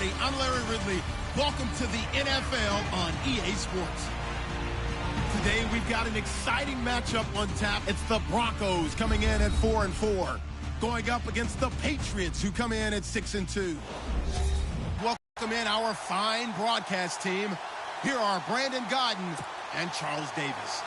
everybody. I'm Larry Ridley. Welcome to the NFL on EA Sports. Today, we've got an exciting matchup on tap. It's the Broncos coming in at 4-4, going up against the Patriots, who come in at 6-2. Welcome in our fine broadcast team. Here are Brandon Godden and Charles Davis.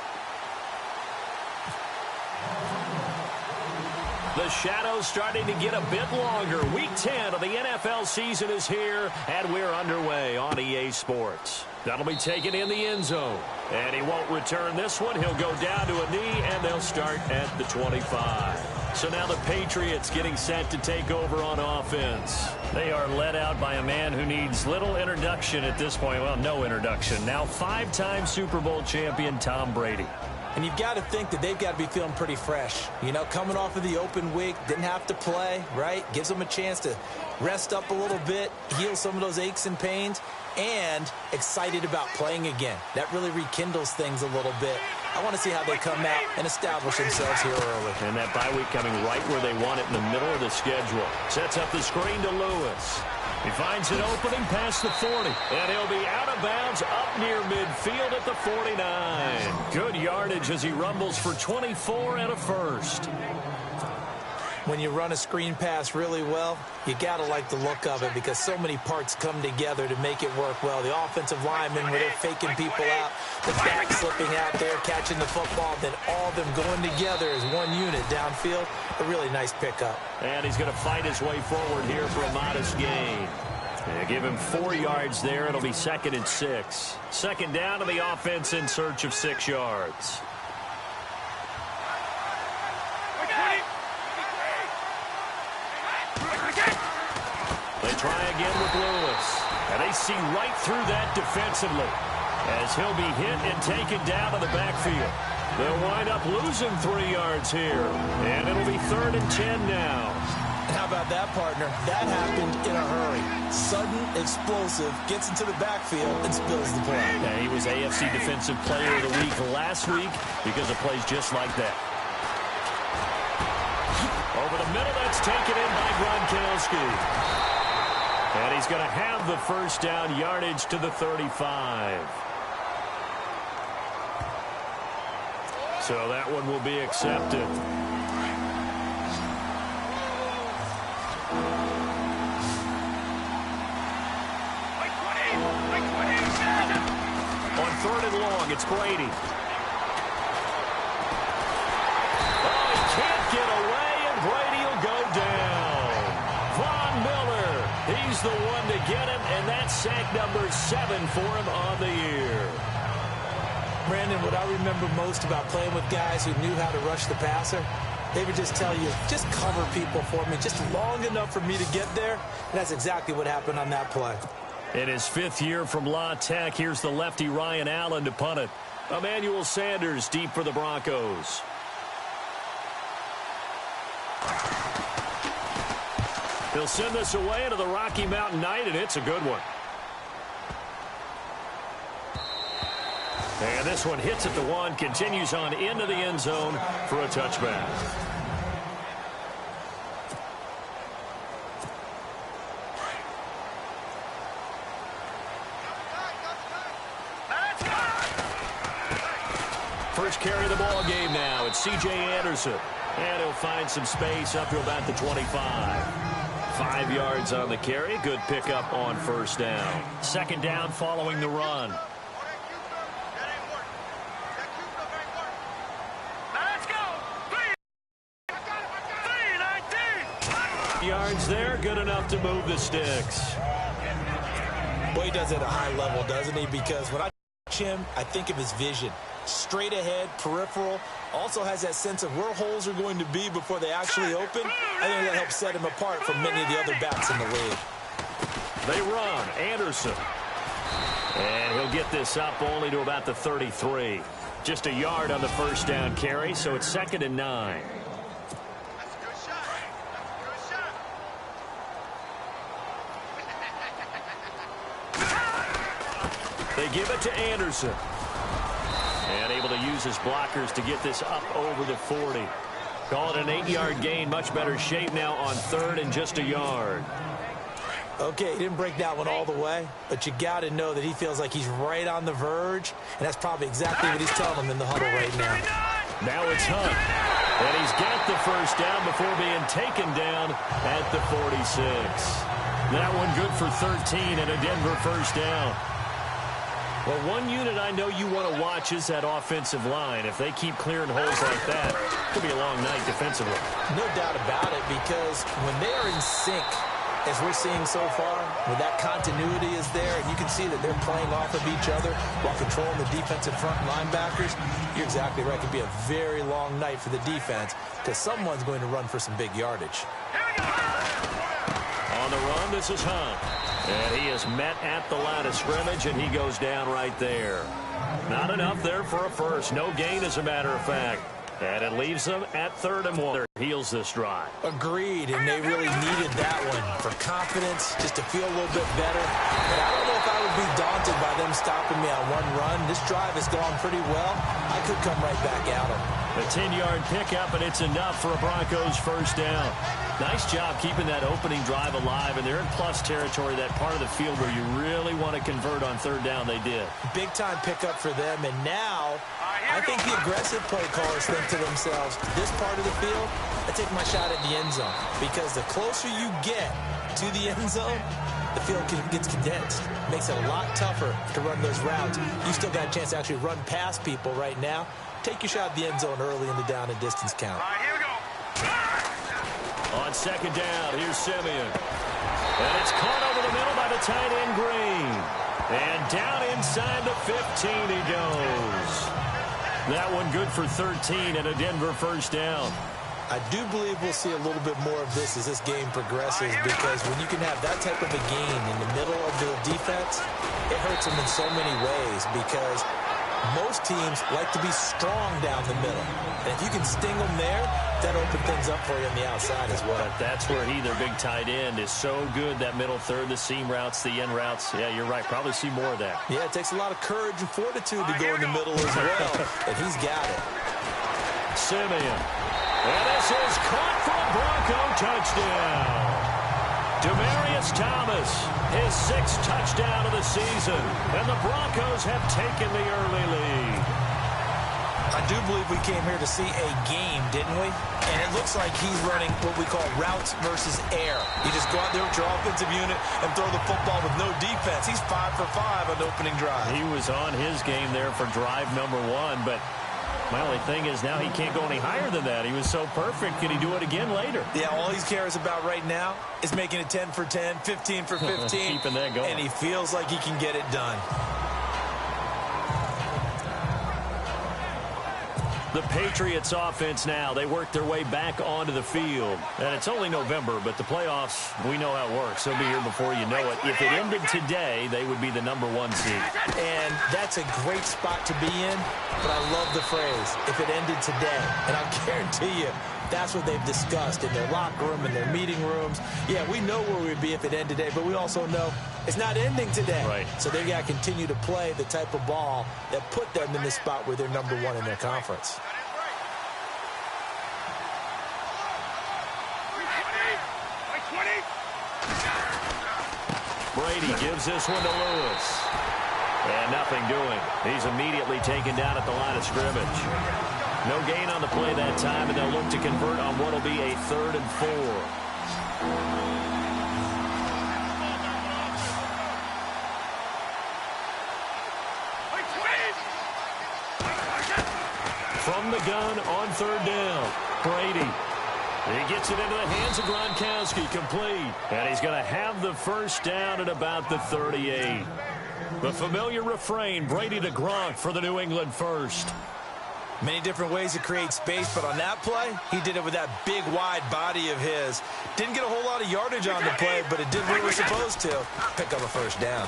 The shadows starting to get a bit longer. Week 10 of the NFL season is here, and we're underway on EA Sports. That'll be taken in the end zone. And he won't return this one. He'll go down to a knee, and they'll start at the 25. So now the Patriots getting set to take over on offense. They are led out by a man who needs little introduction at this point. Well, no introduction. Now 5-time Super Bowl champion Tom Brady. And you've got to think that they've got to be feeling pretty fresh. You know, coming off of the open week, didn't have to play, right? Gives them a chance to rest up a little bit, heal some of those aches and pains, and excited about playing again. That really rekindles things a little bit. I want to see how they come out and establish themselves here early. And that bye week coming right where they want it in the middle of the schedule. Sets up the screen to Lewis. He finds an opening past the 40, and he'll be out of bounds up near midfield at the 49. Good yardage as he rumbles for 24 and a first. When you run a screen pass really well, you got to like the look of it because so many parts come together to make it work well. The offensive linemen, where they're faking people out, the back slipping out there, catching the football, then all of them going together as one unit downfield. A really nice pickup. And he's going to fight his way forward here for a modest gain. They give him 4 yards there. It'll be 2nd and 6. Second down to the offense in search of 6 yards. They try again with Lewis. And they see right through that defensively as he'll be hit and taken down to the backfield. They'll wind up losing 3 yards here. And it'll be 3rd and 10 now. How about that, partner? That happened in a hurry. Sudden, explosive, gets into the backfield and spills the play. Yeah, he was AFC Defensive Player of the Week last week because of plays just like that. Over the middle, that's taken in by Gronkowski. And he's going to have the first down, yardage to the 35. So that one will be accepted. On 3rd and long, it's Brady. Oh, he can't get away, and Brady will go down. Von Miller, he's the one to get him, and that's sack number 7 for him on the year. Brandon, what I remember most about playing with guys who knew how to rush the passer, they would just tell you, just cover people for me, just long enough for me to get there. And that's exactly what happened on that play. In his 5th year from La Tech, here's the lefty Ryan Allen to punt it. Emmanuel Sanders deep for the Broncos. He'll send this away into the Rocky Mountain Night, and it's a good one. And this one hits at the 1, continues on into the end zone for a touchback. First carry of the ball game now. It's C.J. Anderson. And he'll find some space up to about the 25. 5 yards on the carry. Good pickup on first down. Second down following the run. Yards there, good enough to move the sticks. Well, he does it at a high level, doesn't he? Because when I watch him, I think of his vision. Straight ahead, peripheral. Also has that sense of where holes are going to be before they actually open. I think that helps set him apart from many of the other backs in the league. They run. Anderson. And he'll get this up only to about the 33. Just a yard on the first down carry, so it's 2nd and 9. They give it to Anderson. And able to use his blockers to get this up over the 40. Call it an 8-yard gain. Much better shape now on 3rd and just a yard. Okay, he didn't break that one all the way, but you got to know that he feels like he's right on the verge, and that's probably exactly what he's telling them in the huddle right now. Now it's Hunt, and he's got the first down before being taken down at the 46. That one good for 13 and a Denver first down. Well, one unit I know you want to watch is that offensive line. If they keep clearing holes like that, it could be a long night defensively. No doubt about it, because when they are in sync, as we're seeing so far, when that continuity is there, and you can see that they're playing off of each other while controlling the defensive front linebackers, you're exactly right. It could be a very long night for the defense because someone's going to run for some big yardage. On the run, this is Hunt. And he is met at the line of scrimmage, and he goes down right there. Not enough there for a first. No gain, as a matter of fact. And it leaves them at 3rd and 1. Heals this drive. Agreed, and they really needed that one for confidence, just to feel a little bit better. But I don't know if I would be daunted by them stopping me on one run. This drive has gone pretty well. I could come right back at them. A 10-yard pickup, and it's enough for a Broncos first down. Nice job keeping that opening drive alive, and they're in plus territory, that part of the field where you really want to convert on 3rd down. They did. Big-time pickup for them, and now I think the aggressive play callers think to themselves, this part of the field, I take my shot at the end zone, because the closer you get to the end zone, the field gets condensed. It makes it a lot tougher to run those routes. You still got a chance to actually run past people right now. Take your shot at the end zone early in the down and distance count. Here we go. On 2nd down, here's Simeon. And it's caught over the middle by the tight end Green. And down inside the 15 he goes. That one good for 13 and a Denver first down. I do believe we'll see a little bit more of this as this game progresses, because when you can have that type of a gain in the middle of the defense, it hurts them in so many ways, because most teams like to be strong down the middle. And if you can sting them there, that opens things up for you on the outside as well. But that's where their big tight end, is so good, that middle third, the seam routes, the end routes. Yeah, you're right. Probably see more of that. Yeah, it takes a lot of courage and fortitude to go in the middle as well. And he's got it. Simeon. And this is caught for a Bronco touchdown. Demaryius Thomas, his 6th touchdown of the season. And the Broncos have taken the early lead. I do believe we came here to see a game, didn't we? And it looks like he's running what we call routes versus air. You just go out there with your offensive unit and throw the football with no defense. He's 5 for 5 on the opening drive. He was on his game there for drive number 1, but my only thing is now he can't go any higher than that. He was so perfect. Can he do it again later? Yeah, all he cares about right now is making it 10 for 10, 15 for 15. Keeping that going. And he feels like he can get it done. The Patriots offense now, they work their way back onto the field. And it's only November, but the playoffs, we know how it works. They'll be here before you know it. If it ended today, they would be the number 1 seed. And that's a great spot to be in, but I love the phrase, if it ended today. And I'll guarantee you, that's what they've discussed in their locker room, in their meeting rooms. Yeah, we know where we'd be if it ended today, but we also know it's not ending today. Right. So they got to continue to play the type of ball that put them in the spot where they're number 1 in their conference. Brady gives this one to Lewis. And nothing doing. He's immediately taken down at the line of scrimmage. No gain on the play that time, and they'll look to convert on what will be a 3rd and 4. From the gun on 3rd down, Brady. He gets it into the hands of Gronkowski, complete. And he's going to have the first down at about the 38. The familiar refrain, Brady to Gronk for the New England first. Many different ways to create space, but on that play, he did it with that big, wide body of his. Didn't get a whole lot of yardage on the play, but it did what it was supposed to. Pick up a first down.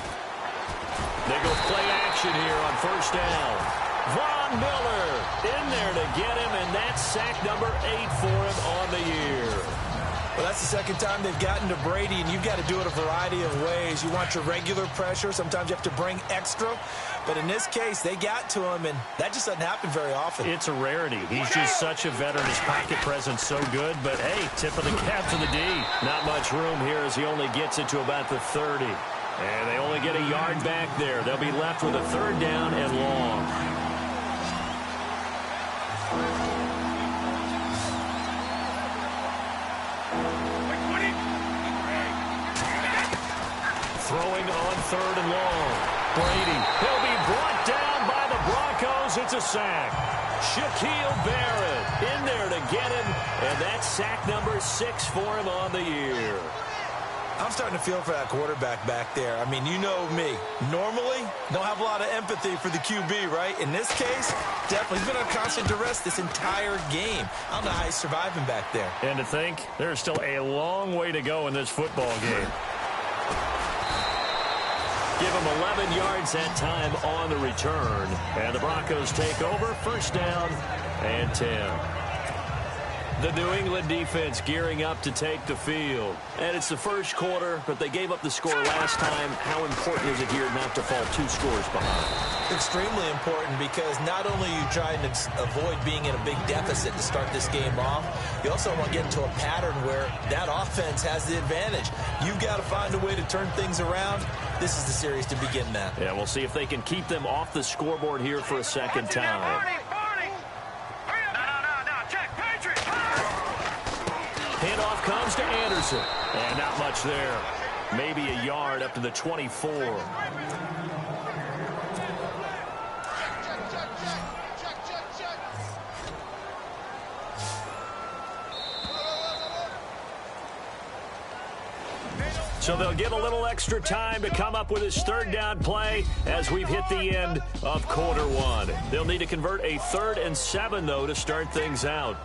They go play action here on 1st down. Von Miller in there to get him, and that's sack number 8 for him on the year. Well, that's the second time they've gotten to Brady, and you've got to do it a variety of ways. You want your regular pressure. Sometimes you have to bring extra. But in this case, they got to him, and that just doesn't happen very often. It's a rarity. He's just such a veteran. His pocket presence so good. But, hey, tip of the cap to the D. Not much room here as he only gets it to about the 30. And they only get a yard back there. They'll be left with a third down and long. Throwing on third and long. Brady. He'll be brought down by the Broncos. It's a sack. Shaquille Barrett in there to get him. And that's sack number 6 for him on the year. I'm starting to feel for that quarterback back there. I mean, you know me. Normally, don't have a lot of empathy for the QB, right? In this case, definitely. He's been on constant duress this entire game. I don't know how he's surviving back there. And to think, there's still a long way to go in this football game. Give him 11 yards that time on the return. And the Broncos take over. First down and 10. The New England defense gearing up to take the field. And it's the first quarter, but they gave up the score last time. How important is it here not to fall 2 scores behind? Extremely important, because not only are you trying to avoid being in a big deficit to start this game off, you also want to get into a pattern where that offense has the advantage. You've got to find a way to turn things around. This is the series to begin that. Yeah, we'll see if they can keep them off the scoreboard here for a second time. Handoff comes to Anderson. And not much there. Maybe a yard up to the 24. So they'll get a little extra time to come up with his third down play as we've hit the end of quarter 1. They'll need to convert a 3rd and 7, though, to start things out.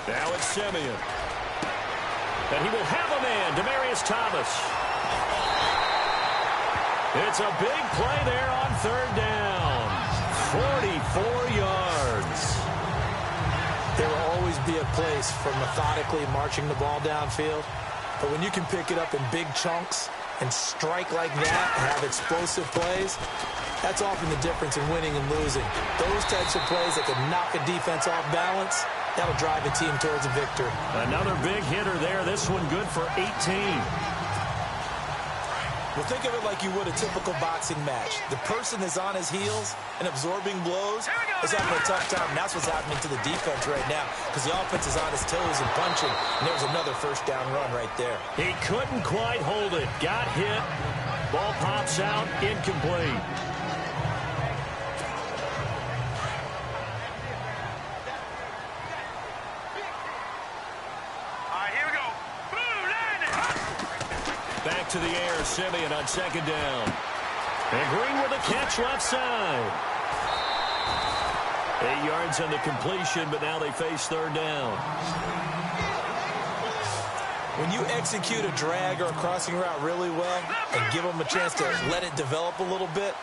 Now it's Simeon. And he will have a man, Demaryius Thomas. It's a big play there on third down. 44 yards. There will always be a place for methodically marching the ball downfield. But when you can pick it up in big chunks and strike like that and have explosive plays, that's often the difference in winning and losing. Those types of plays that can knock a defense off balance, that'll drive a team towards a victory. Another big hitter there. This one good for 18. Well, think of it like you would a typical boxing match. The person is on his heels and absorbing blows is having a tough time. And that's what's happening to the defense right now, because the offense is on his toes and punching. And there was another first down run right there. He couldn't quite hold it. Got hit. Ball pops out. Incomplete. Back to the air, Simeon on second down. And Green with a catch left side. 8 yards on the completion, but now they face third down. When you execute a drag or a crossing route really well and give them a chance to let it develop a little bit,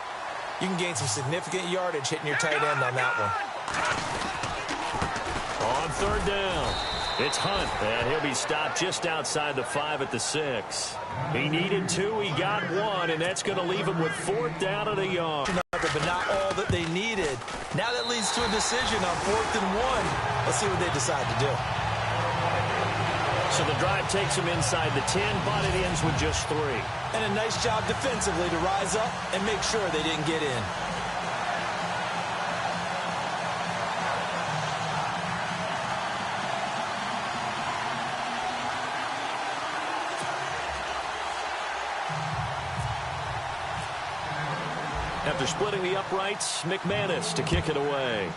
you can gain some significant yardage hitting your tight end on that one. On third down, it's Hunt, and he'll be stopped just outside the 5 at the 6. He needed 2, he got 1, and that's going to leave him with 4th down and a yard. But not all that they needed. Now that leads to a decision on 4th and 1. Let's see what they decide to do. So the drive takes him inside the 10, but it ends with just 3. And a nice job defensively to rise up and make sure they didn't get in. After splitting the uprights, McManus to kick it away.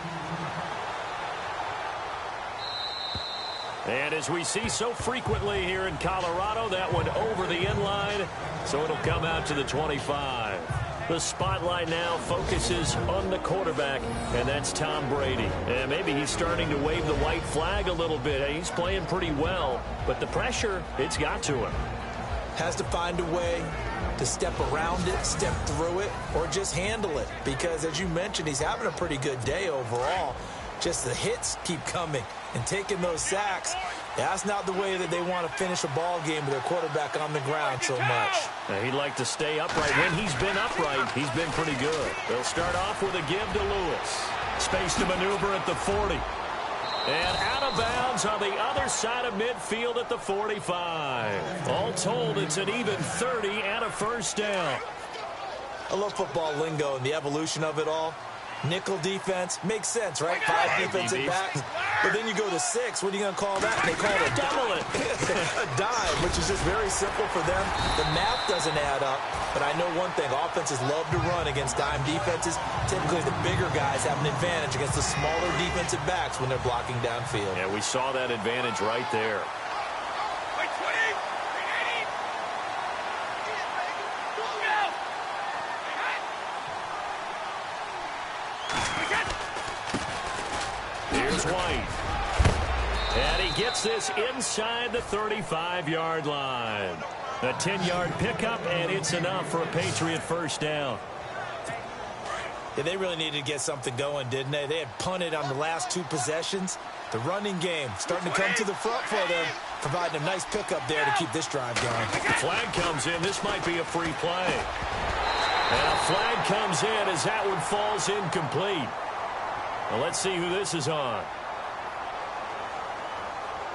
And as we see so frequently here in Colorado, that one over the end line, so it'll come out to the 25. The spotlight now focuses on the quarterback, and that's Tom Brady. And maybe he's starting to wave the white flag a little bit. He's playing pretty well, but the pressure, it's got to him. Has to find a way to step around it, step through it, or just handle it. Because, as you mentioned, he's having a pretty good day overall. Just the hits keep coming and taking those sacks. That's not the way that they want to finish a ball game with their quarterback on the ground so much. Now, he'd like to stay upright. When he's been upright, he's been pretty good. They'll start off with a give to Lewis. Space to maneuver at the 40. And out of bounds on the other side of midfield at the 45. All told, it's an even 30 and a first down. I love football lingo and the evolution of it all. Nickel defense makes sense, right? 5 defensive backs. But then you go to 6. What are you going to call that? They call it a dive. A dive, which is just very simple for them. The math doesn't add up. But I know one thing. Offenses love to run against dime defenses. Typically, the bigger guys have an advantage against the smaller defensive backs when they're blocking downfield. Yeah, we saw that advantage right there. White. And he gets this inside the 35-yard line. A 10-yard pickup, and it's enough for a Patriot first down. Yeah, they really needed to get something going, didn't they? They had punted on the last 2 possessions. The running game starting to come to the front for them, providing a nice pickup there to keep this drive going. The flag comes in. This might be a free play. And a flag comes in as that one falls incomplete. Well, let's see who this is on.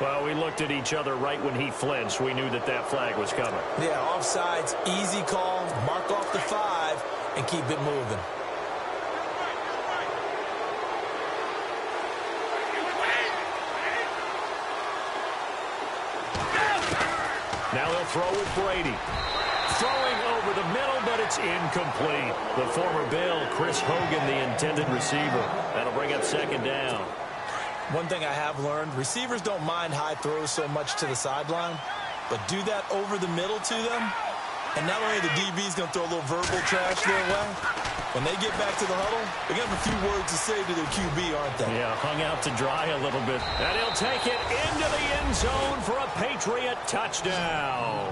Well, we looked at each other right when he flinched. We knew that that flag was coming. Yeah, offsides, easy call, mark off the 5, and keep it moving. Now they'll throw with Brady. Throwing over the middle, but it's incomplete. The former Bill, Chris Hogan, the intended receiver. That'll bring up second down. One thing I have learned, receivers don't mind high throws so much to the sideline, but do that over the middle to them, and not only the DB's going to throw a little verbal trash their way, when they get back to the huddle, they're going to have a few words to say to their QB, aren't they? Yeah, hung out to dry a little bit. And he'll take it into the end zone for a Patriot touchdown.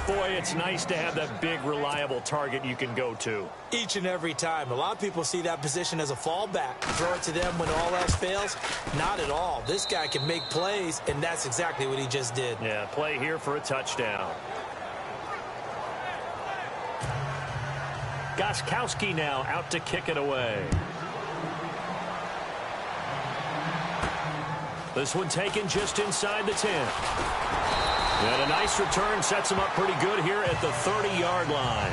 Boy, it's nice to have that big, reliable target you can go to. Each and every time. A lot of people see that position as a fallback. Throw it to them when all else fails. Not at all. This guy can make plays, and that's exactly what he just did. Yeah, play here for a touchdown. Gostkowski now out to kick it away. This one taken just inside the 10. And a nice return sets him up pretty good here at the 30-yard line.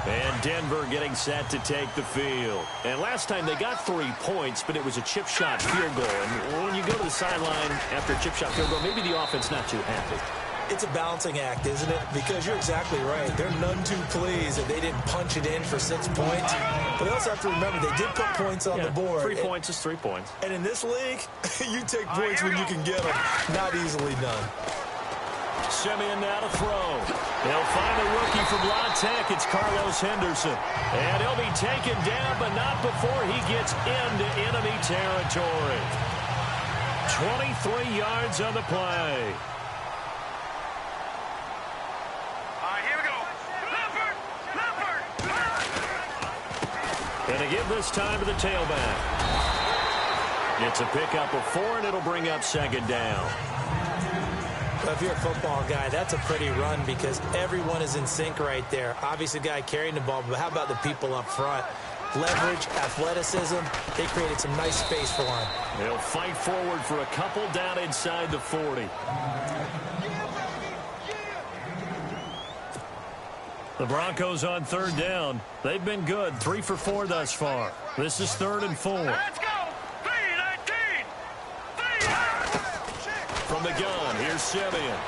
And Denver getting set to take the field. And last time they got 3 points, but it was a chip shot field goal. And when you go to the sideline after a chip shot field goal, maybe the offense not too happy. It's a balancing act, isn't it? Because you're exactly right. They're none too pleased that they didn't punch it in for 6 points. But they also have to remember they did put points on the board. 3 points is 3 points. And in this league, you take points when you can get them. Not easily done. Simeon now to throw. They'll find the rookie from La Tech. It's Carlos Henderson. And he'll be taken down, but not before he gets into enemy territory. 23 yards on the play. And again this time to the tailback. It's a pickup of 4, and it'll bring up second down. Well, if you're a football guy, that's a pretty run because everyone is in sync right there. Obviously, the guy carrying the ball, but how about the people up front? Leverage, athleticism, they created some nice space for him. They'll fight forward for a couple down inside the 40. The Broncos on third down. They've been good. 3 for 4 thus far. This is 3rd and 4. Let's go! 3-19! From the gun, here's Simeon.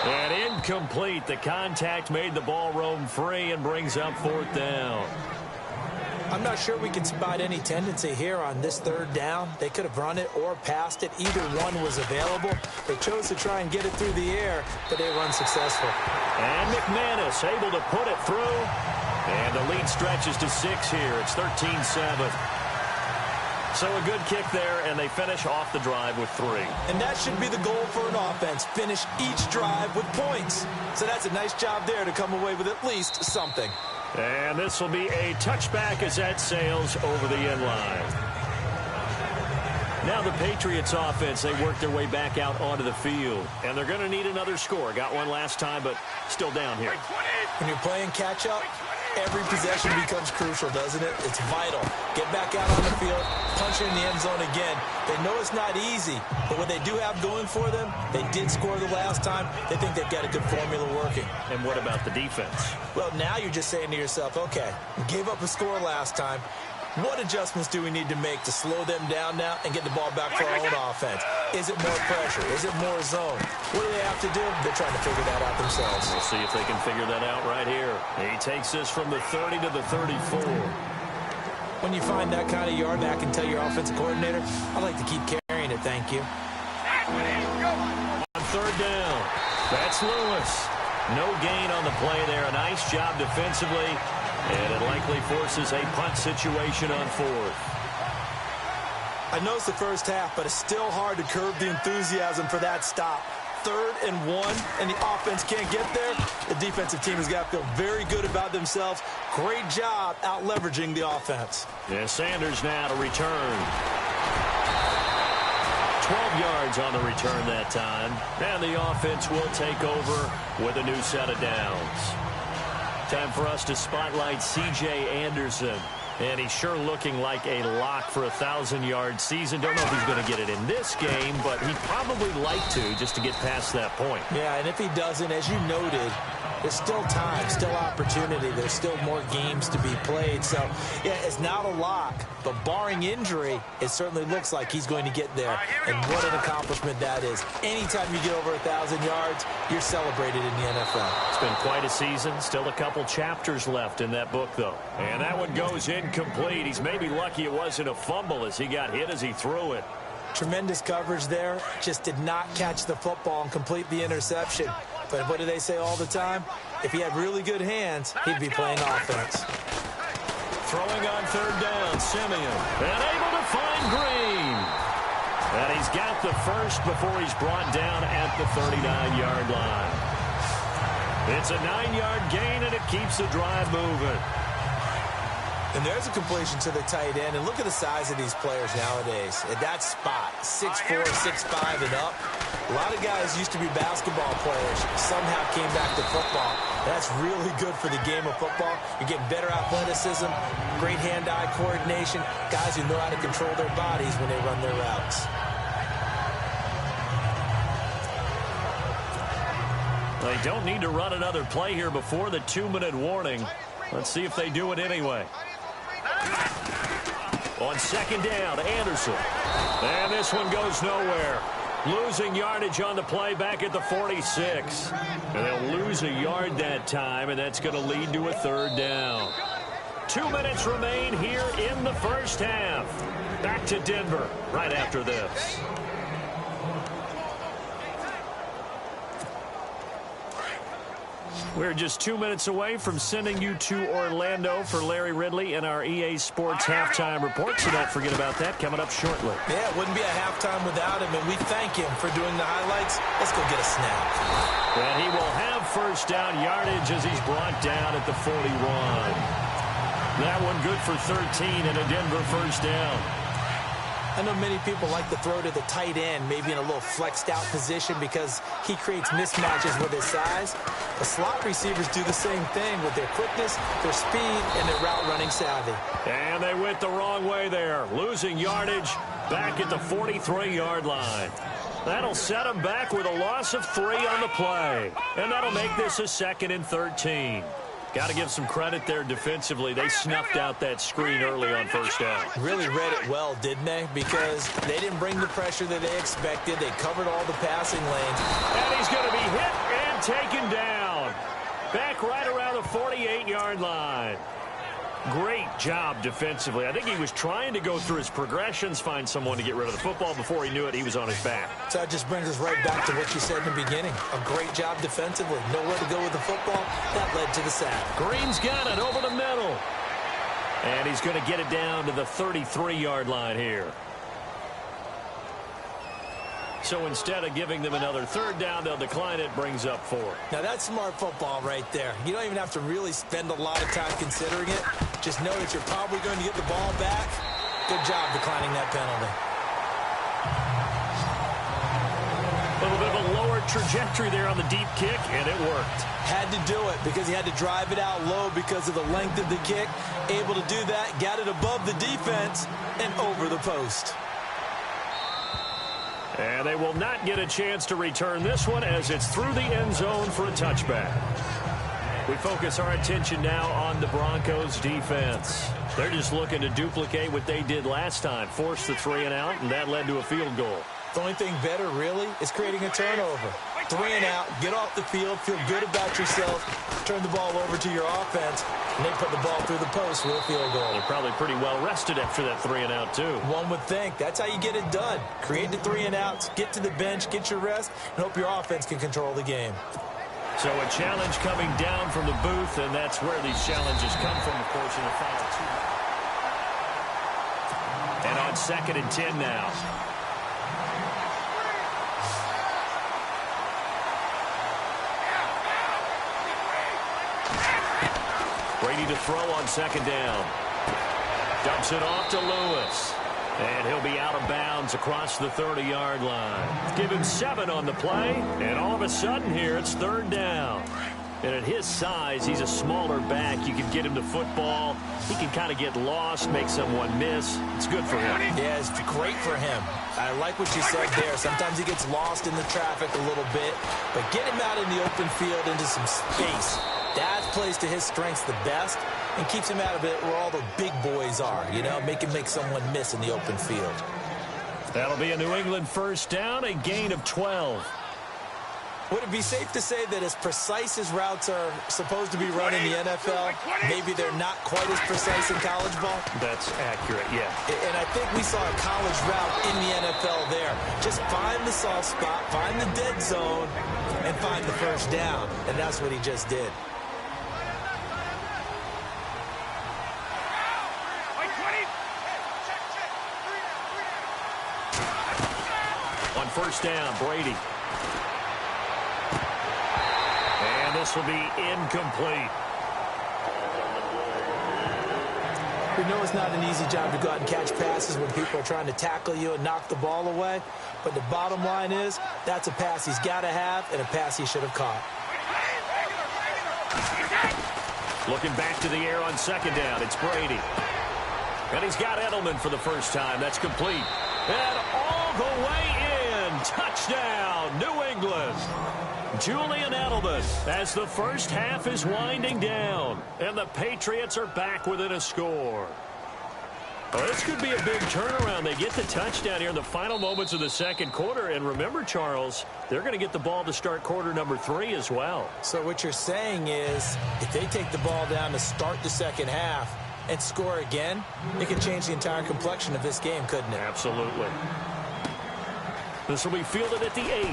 And incomplete. The contact made the ball roam free and brings up 4th down. I'm not sure we can spot any tendency here on this 3rd down. They could have run it or passed it. Either one was available. They chose to try and get it through the air, but they were unsuccessful. And McManus able to put it through. And the lead stretches to 6 here. It's 13-7. So a good kick there, and they finish off the drive with 3. And that should be the goal for an offense. Finish each drive with points. So that's a nice job there to come away with at least something. And this will be a touchback as that sails over the end line. Now the Patriots offense, they work their way back out onto the field. And they're going to need another score. Got one last time, but still down here. When you're playing catch-up, every possession becomes crucial, doesn't it? It's vital. Get back out on the field, punch in the end zone again. They know it's not easy, but what they do have going for them, they did score the last time. They think they've got a good formula working. And what about the defense? Well, now you're just saying to yourself, okay, we gave up a score last time. What adjustments do we need to make to slow them down now and get the ball back for our own offense? Is it more pressure? Is it more zone? What do they have to do? They're trying to figure that out themselves. We'll see if they can figure that out right here. He takes this from the 30 to the 34. When you find that kind of yard, back and tell your offensive coordinator, I'd like to keep carrying it, thank you. On third down, that's Lewis. No gain on the play there. A nice job defensively. And it likely forces a punt situation on 4th. I know it's the first half, but it's still hard to curb the enthusiasm for that stop. 3rd and 1, and the offense can't get there. The defensive team has got to feel very good about themselves. Great job out leveraging the offense. Yeah, Sanders now to return. 12 yards on the return that time. And the offense will take over with a new set of downs. Time for us to spotlight C.J. Anderson. And he's sure looking like a lock for a 1,000-yard season. Don't know if he's going to get it in this game, but he'd probably like to just to get past that point. Yeah, and if he doesn't, as you noted, there's still time, still opportunity. There's still more games to be played. So, yeah, it's not a lock, but barring injury, it certainly looks like he's going to get there. And what an accomplishment that is. Anytime you get over 1,000 yards, you're celebrated in the NFL. It's been quite a season. Still a couple chapters left in that book, though. And that one goes incomplete. He's maybe lucky it wasn't a fumble as he got hit as he threw it. Tremendous coverage there. Just did not catch the football and complete the interception. But what do they say all the time? If he had really good hands, he'd be playing offense. Throwing on third down, Simeon. And able to find Green. And he's got the first before he's brought down at the 39-yard line. It's a 9-yard gain, and it keeps the drive moving. And there's a completion to the tight end. And look at the size of these players nowadays. At that spot, 6'4", 6'5", and up. A lot of guys used to be basketball players. Somehow came back to football. That's really good for the game of football. You're getting better athleticism, great hand-eye coordination, guys who know how to control their bodies when they run their routes. They don't need to run another play here before the 2-minute warning. Let's see if they do it anyway. On second down, Anderson. And this one goes nowhere. Losing yardage on the play back at the 46. And they'll lose a yard that time, and that's going to lead to a third down. 2 minutes remain here in the first half. Back to Denver right after this. We're just 2 minutes away from sending you to Orlando for Larry Ridley and our EA Sports halftime report, so don't forget about that coming up shortly. Yeah, it wouldn't be a halftime without him, and we thank him for doing the highlights. Let's go get a snap. And he will have first down yardage as he's brought down at the 41. That one good for 13 and a Denver first down. I know many people like to throw to the tight end, maybe in a little flexed out position because he creates mismatches with his size. The slot receivers do the same thing with their quickness, their speed, and their route running savvy. And they went the wrong way there, losing yardage back at the 43-yard line. That'll set them back with a loss of 3 on the play. And that'll make this a 2nd and 13. Got to give some credit there defensively. They snuffed out that screen early on first down. Really read it well, didn't they? Because they didn't bring the pressure that they expected. They covered all the passing lanes. And he's going to be hit and taken down. Back right around the 48-yard line. Great job defensively. I think he was trying to go through his progressions, find someone to get rid of the football. Before he knew it, he was on his back. So that just brings us right back to what you said in the beginning. A great job defensively. Nowhere to go with the football. That led to the sack. Green's got it over the middle. And he's going to get it down to the 33-yard line here. So instead of giving them another third down, they'll decline it, brings up 4. Now, that's smart football right there. You don't even have to really spend a lot of time considering it. Just know that you're probably going to get the ball back. Good job declining that penalty. A little bit of a lower trajectory there on the deep kick, and it worked. Had to do it because he had to drive it out low because of the length of the kick. Able to do that, got it above the defense, and over the post. And they will not get a chance to return this one as it's through the end zone for a touchback. We focus our attention now on the Broncos defense. They're just looking to duplicate what they did last time, force the 3 and out, and that led to a field goal. The only thing better, really, is creating a turnover. 3 and out, get off the field, feel good about yourself, turn the ball over to your offense, and they put the ball through the post with a field goal. They're probably pretty well rested after that 3 and out, too. One would think. That's how you get it done. Create the 3 and outs, get to the bench, get your rest, and hope your offense can control the game. So a challenge coming down from the booth, and that's where these challenges come from, of course, in the final 2. And on 2nd and 10 now. Brady to throw on 2nd down. Dumps it off to Lewis. And he'll be out of bounds across the 30-yard line. Give him 7 on the play, and all of a sudden here it's 3rd down. And at his size, he's a smaller back. You can get him to football. He can kind of get lost, make someone miss. It's good for him. Yeah, it's great for him. I like what you said there. Sometimes he gets lost in the traffic a little bit, but get him out in the open field into some space. That plays to his strengths the best and keeps him out of it where all the big boys are, you know, make someone miss in the open field. That'll be a New England 1st down, a gain of 12. Would it be safe to say that as precise as routes are supposed to be run in the NFL, maybe they're not quite as precise in college ball? That's accurate, yeah. And I think we saw a college route in the NFL there. Just find the soft spot, find the dead zone, and find the 1st down. And that's what he just did. On 1st down, Brady. And this will be incomplete. We know it's not an easy job to go out and catch passes when people are trying to tackle you and knock the ball away. But the bottom line is, that's a pass he's got to have and a pass he should have caught. Looking back to the air on 2nd down, it's Brady. And he's got Edelman for the first time. That's complete. And all the way in. Touchdown, New England. Julian Edelman as the first half is winding down. And the Patriots are back within a score. Well, this could be a big turnaround. They get the touchdown here in the final moments of the 2nd quarter. And remember, Charles, they're going to get the ball to start quarter number 3 as well. So what you're saying is if they take the ball down to start the 2nd half and score again, it could change the entire complexion of this game, couldn't it? Absolutely. This will be fielded at the 8.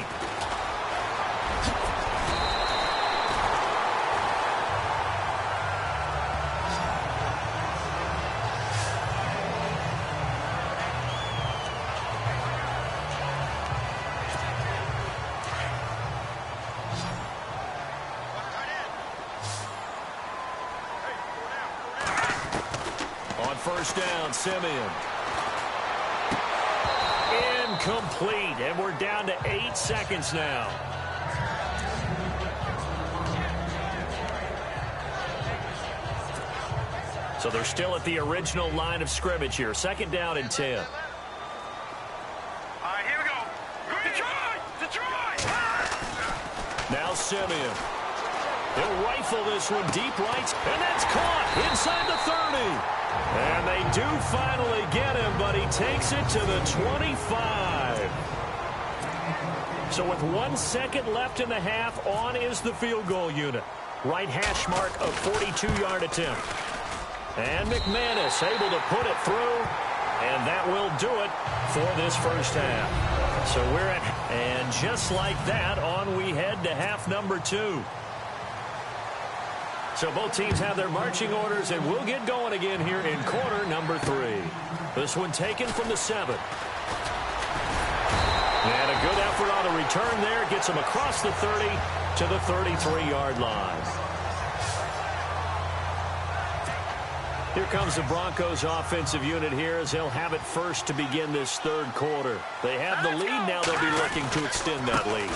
On 1st down, Simeon. Incomplete, and we're down to 8 seconds now. So they're still at the original line of scrimmage here. 2nd down and 10. All right, here we go. Detroit! Now Simeon. He'll rifle this one deep right, and that's caught inside the 30. And they do finally get him, but he takes it to the 25. So with 1 second left in the half, on is the field goal unit. Right hash mark of 42-yard attempt. And McManus able to put it through, and that will do it for this 1st half. So we're at, and just like that, on we head to half number 2. So both teams have their marching orders, and we'll get going again here in quarter number 3. This one taken from the 7. And a good effort on the return there. Gets him across the 30 to the 33-yard line. Here comes the Broncos offensive unit here as they'll have it first to begin this third quarter. They have the lead. Now they'll be looking to extend that lead.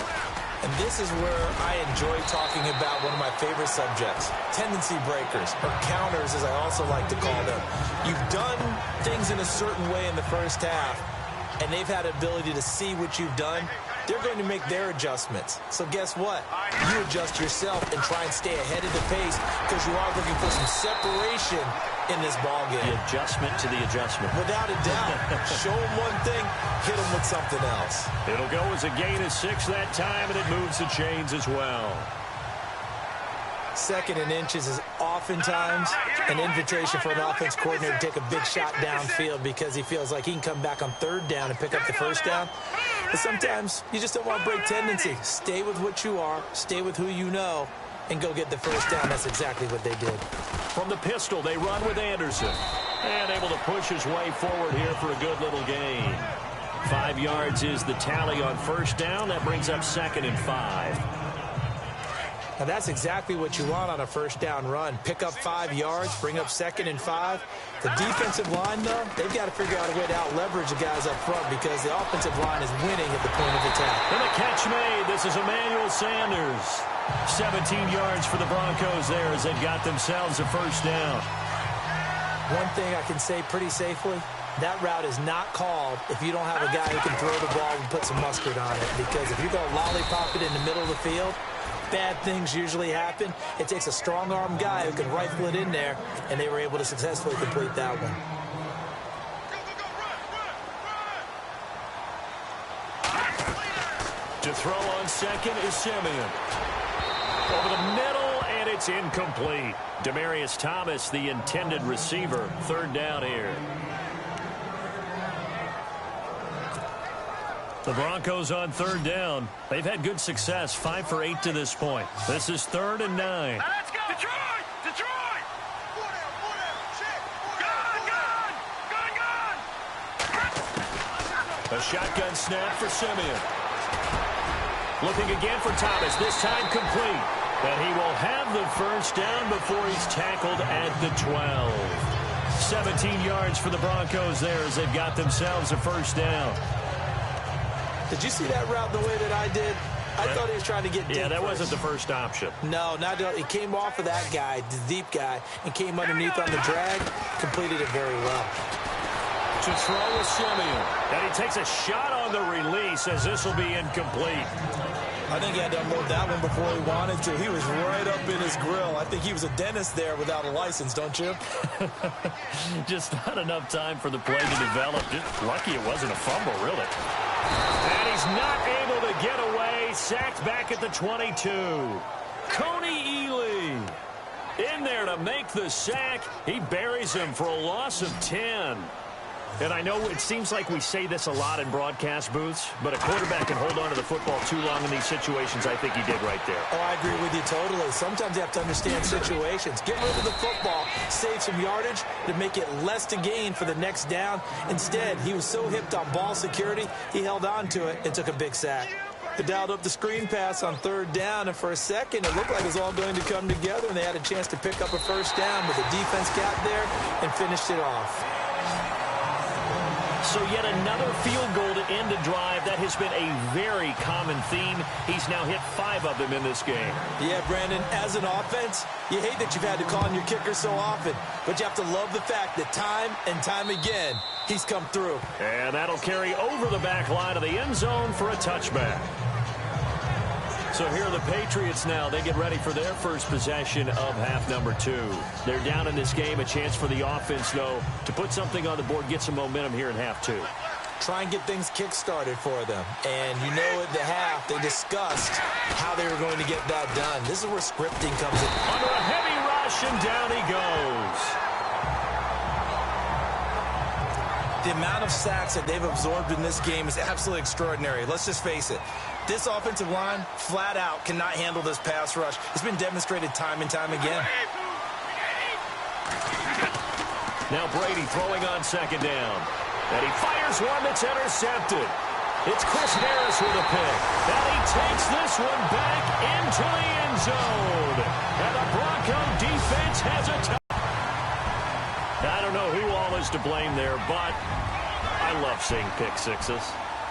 And this is where I enjoy talking about one of my favorite subjects, tendency breakers, or counters as I also like to call them. You've done things in a certain way in the first half, and they've had the ability to see what you've done. They're going to make their adjustments. So guess what? You adjust yourself and try and stay ahead of the pace because you are looking for some separation in this ballgame. The adjustment to the adjustment. Without a doubt. Show them one thing, hit them with something else. It'll go as a gain of 6 that time, and it moves the chains as well. Second and inches is oftentimes an invitation for an offense coordinator to take a big shot downfield because he feels like he can come back on third down and pick up the first down. But sometimes you just don't want to break tendency. Stay with what you are, stay with who you know, and go get the first down. That's exactly what they did. From the pistol, they run with Anderson. And able to push his way forward here for a good little gain. 5 yards is the tally on first down. That brings up 2nd and 5. Now that's exactly what you want on a first down run. Pick up 5 yards, bring up 2nd and 5. The defensive line, though, they've got to figure out a way to out-leverage the guys up front because the offensive line is winning at the point of attack. And a catch made. This is Emmanuel Sanders. 17 yards for the Broncos there as they've got themselves a first down. One thing I can say pretty safely, that route is not called if you don't have a guy who can throw the ball and put some mustard on it. Because if you're going to lollipop it in the middle of the field, bad things usually happen. It takes a strong-arm guy who can rifle it in there, and they were able to successfully complete that one. To throw on second is Simeon. Over the middle, and it's incomplete. Demaryius Thomas, the intended receiver. Third down here. The Broncos on third down. They've had good success, 5 for 8 to this point. This is 3rd and 9. Let's go! Detroit! Detroit! Gun! A shotgun snap for Simeon. Looking again for Thomas, this time complete. And he will have the first down before he's tackled at the 12. 17 yards for the Broncos there as they've got themselves a first down. Did you see that route the way that I did? I thought he was trying to get deep. Yeah, that first. wasn't the first option. No, he came off of that guy, the deep guy, and came underneath on the drag, completed it very well. To throw with Simeon. And he takes a shot on the release as this will be incomplete. I think he had to unload that one before he wanted to. He was right up in his grill. I think he was a dentist there without a license, don't you? Just not enough time for the play to develop. Just lucky it wasn't a fumble, really. And he's not able to get away. Sacked back at the 22. Coney Ely in there to make the sack. He buries him for a loss of 10. And I know it seems like we say this a lot in broadcast booths, but a quarterback can hold on to the football too long in these situations. I think he did right there. Oh, I agree with you totally. Sometimes you have to understand situations. Get rid of the football, save some yardage to make it less to gain for the next down. Instead, he was so hipped on ball security, he held on to it and took a big sack. They dialed up the screen pass on third down, and for a second, it looked like it was all going to come together, and they had a chance to pick up a first down with the defense gap there and finished it off. So yet another field goal to end a drive. That has been a very common theme. He's now hit 5 of them in this game. Yeah, Brandon, as an offense, you hate that you've had to call on your kicker so often, but you have to love the fact that time and time again, he's come through. And that'll carry over the back line of the end zone for a touchback. So here are the Patriots now. They get ready for their first possession of half number 2. They're down in this game. A chance for the offense, though, to put something on the board, get some momentum here in half 2. Try and get things kick-started for them. And you know at the half, they discussed how they were going to get that done. This is where scripting comes in. Under a heavy rush, and down he goes. The amount of sacks that they've absorbed in this game is absolutely extraordinary. Let's just face it. This offensive line, flat out, cannot handle this pass rush. It's been demonstrated time and time again. Now Brady throwing on second down. And he fires one that's intercepted. It's Chris Harris with a pick. And he takes this one back into the end zone. And the Bronco defense has a touchdown. I don't know who all is to blame there, but I love seeing pick sixes.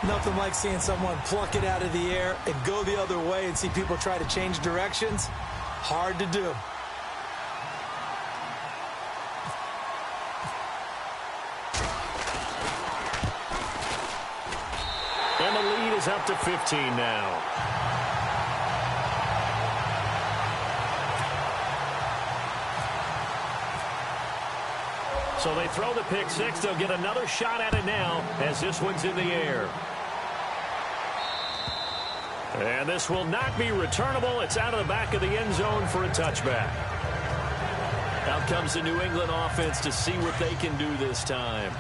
Nothing like seeing someone pluck it out of the air and go the other way and see people try to change directions. Hard to do. And the lead is up to 15 now. So they throw the pick six. They'll get another shot at it now as this one's in the air. And this will not be returnable. It's out of the back of the end zone for a touchback. Out comes the New England offense to see what they can do this time.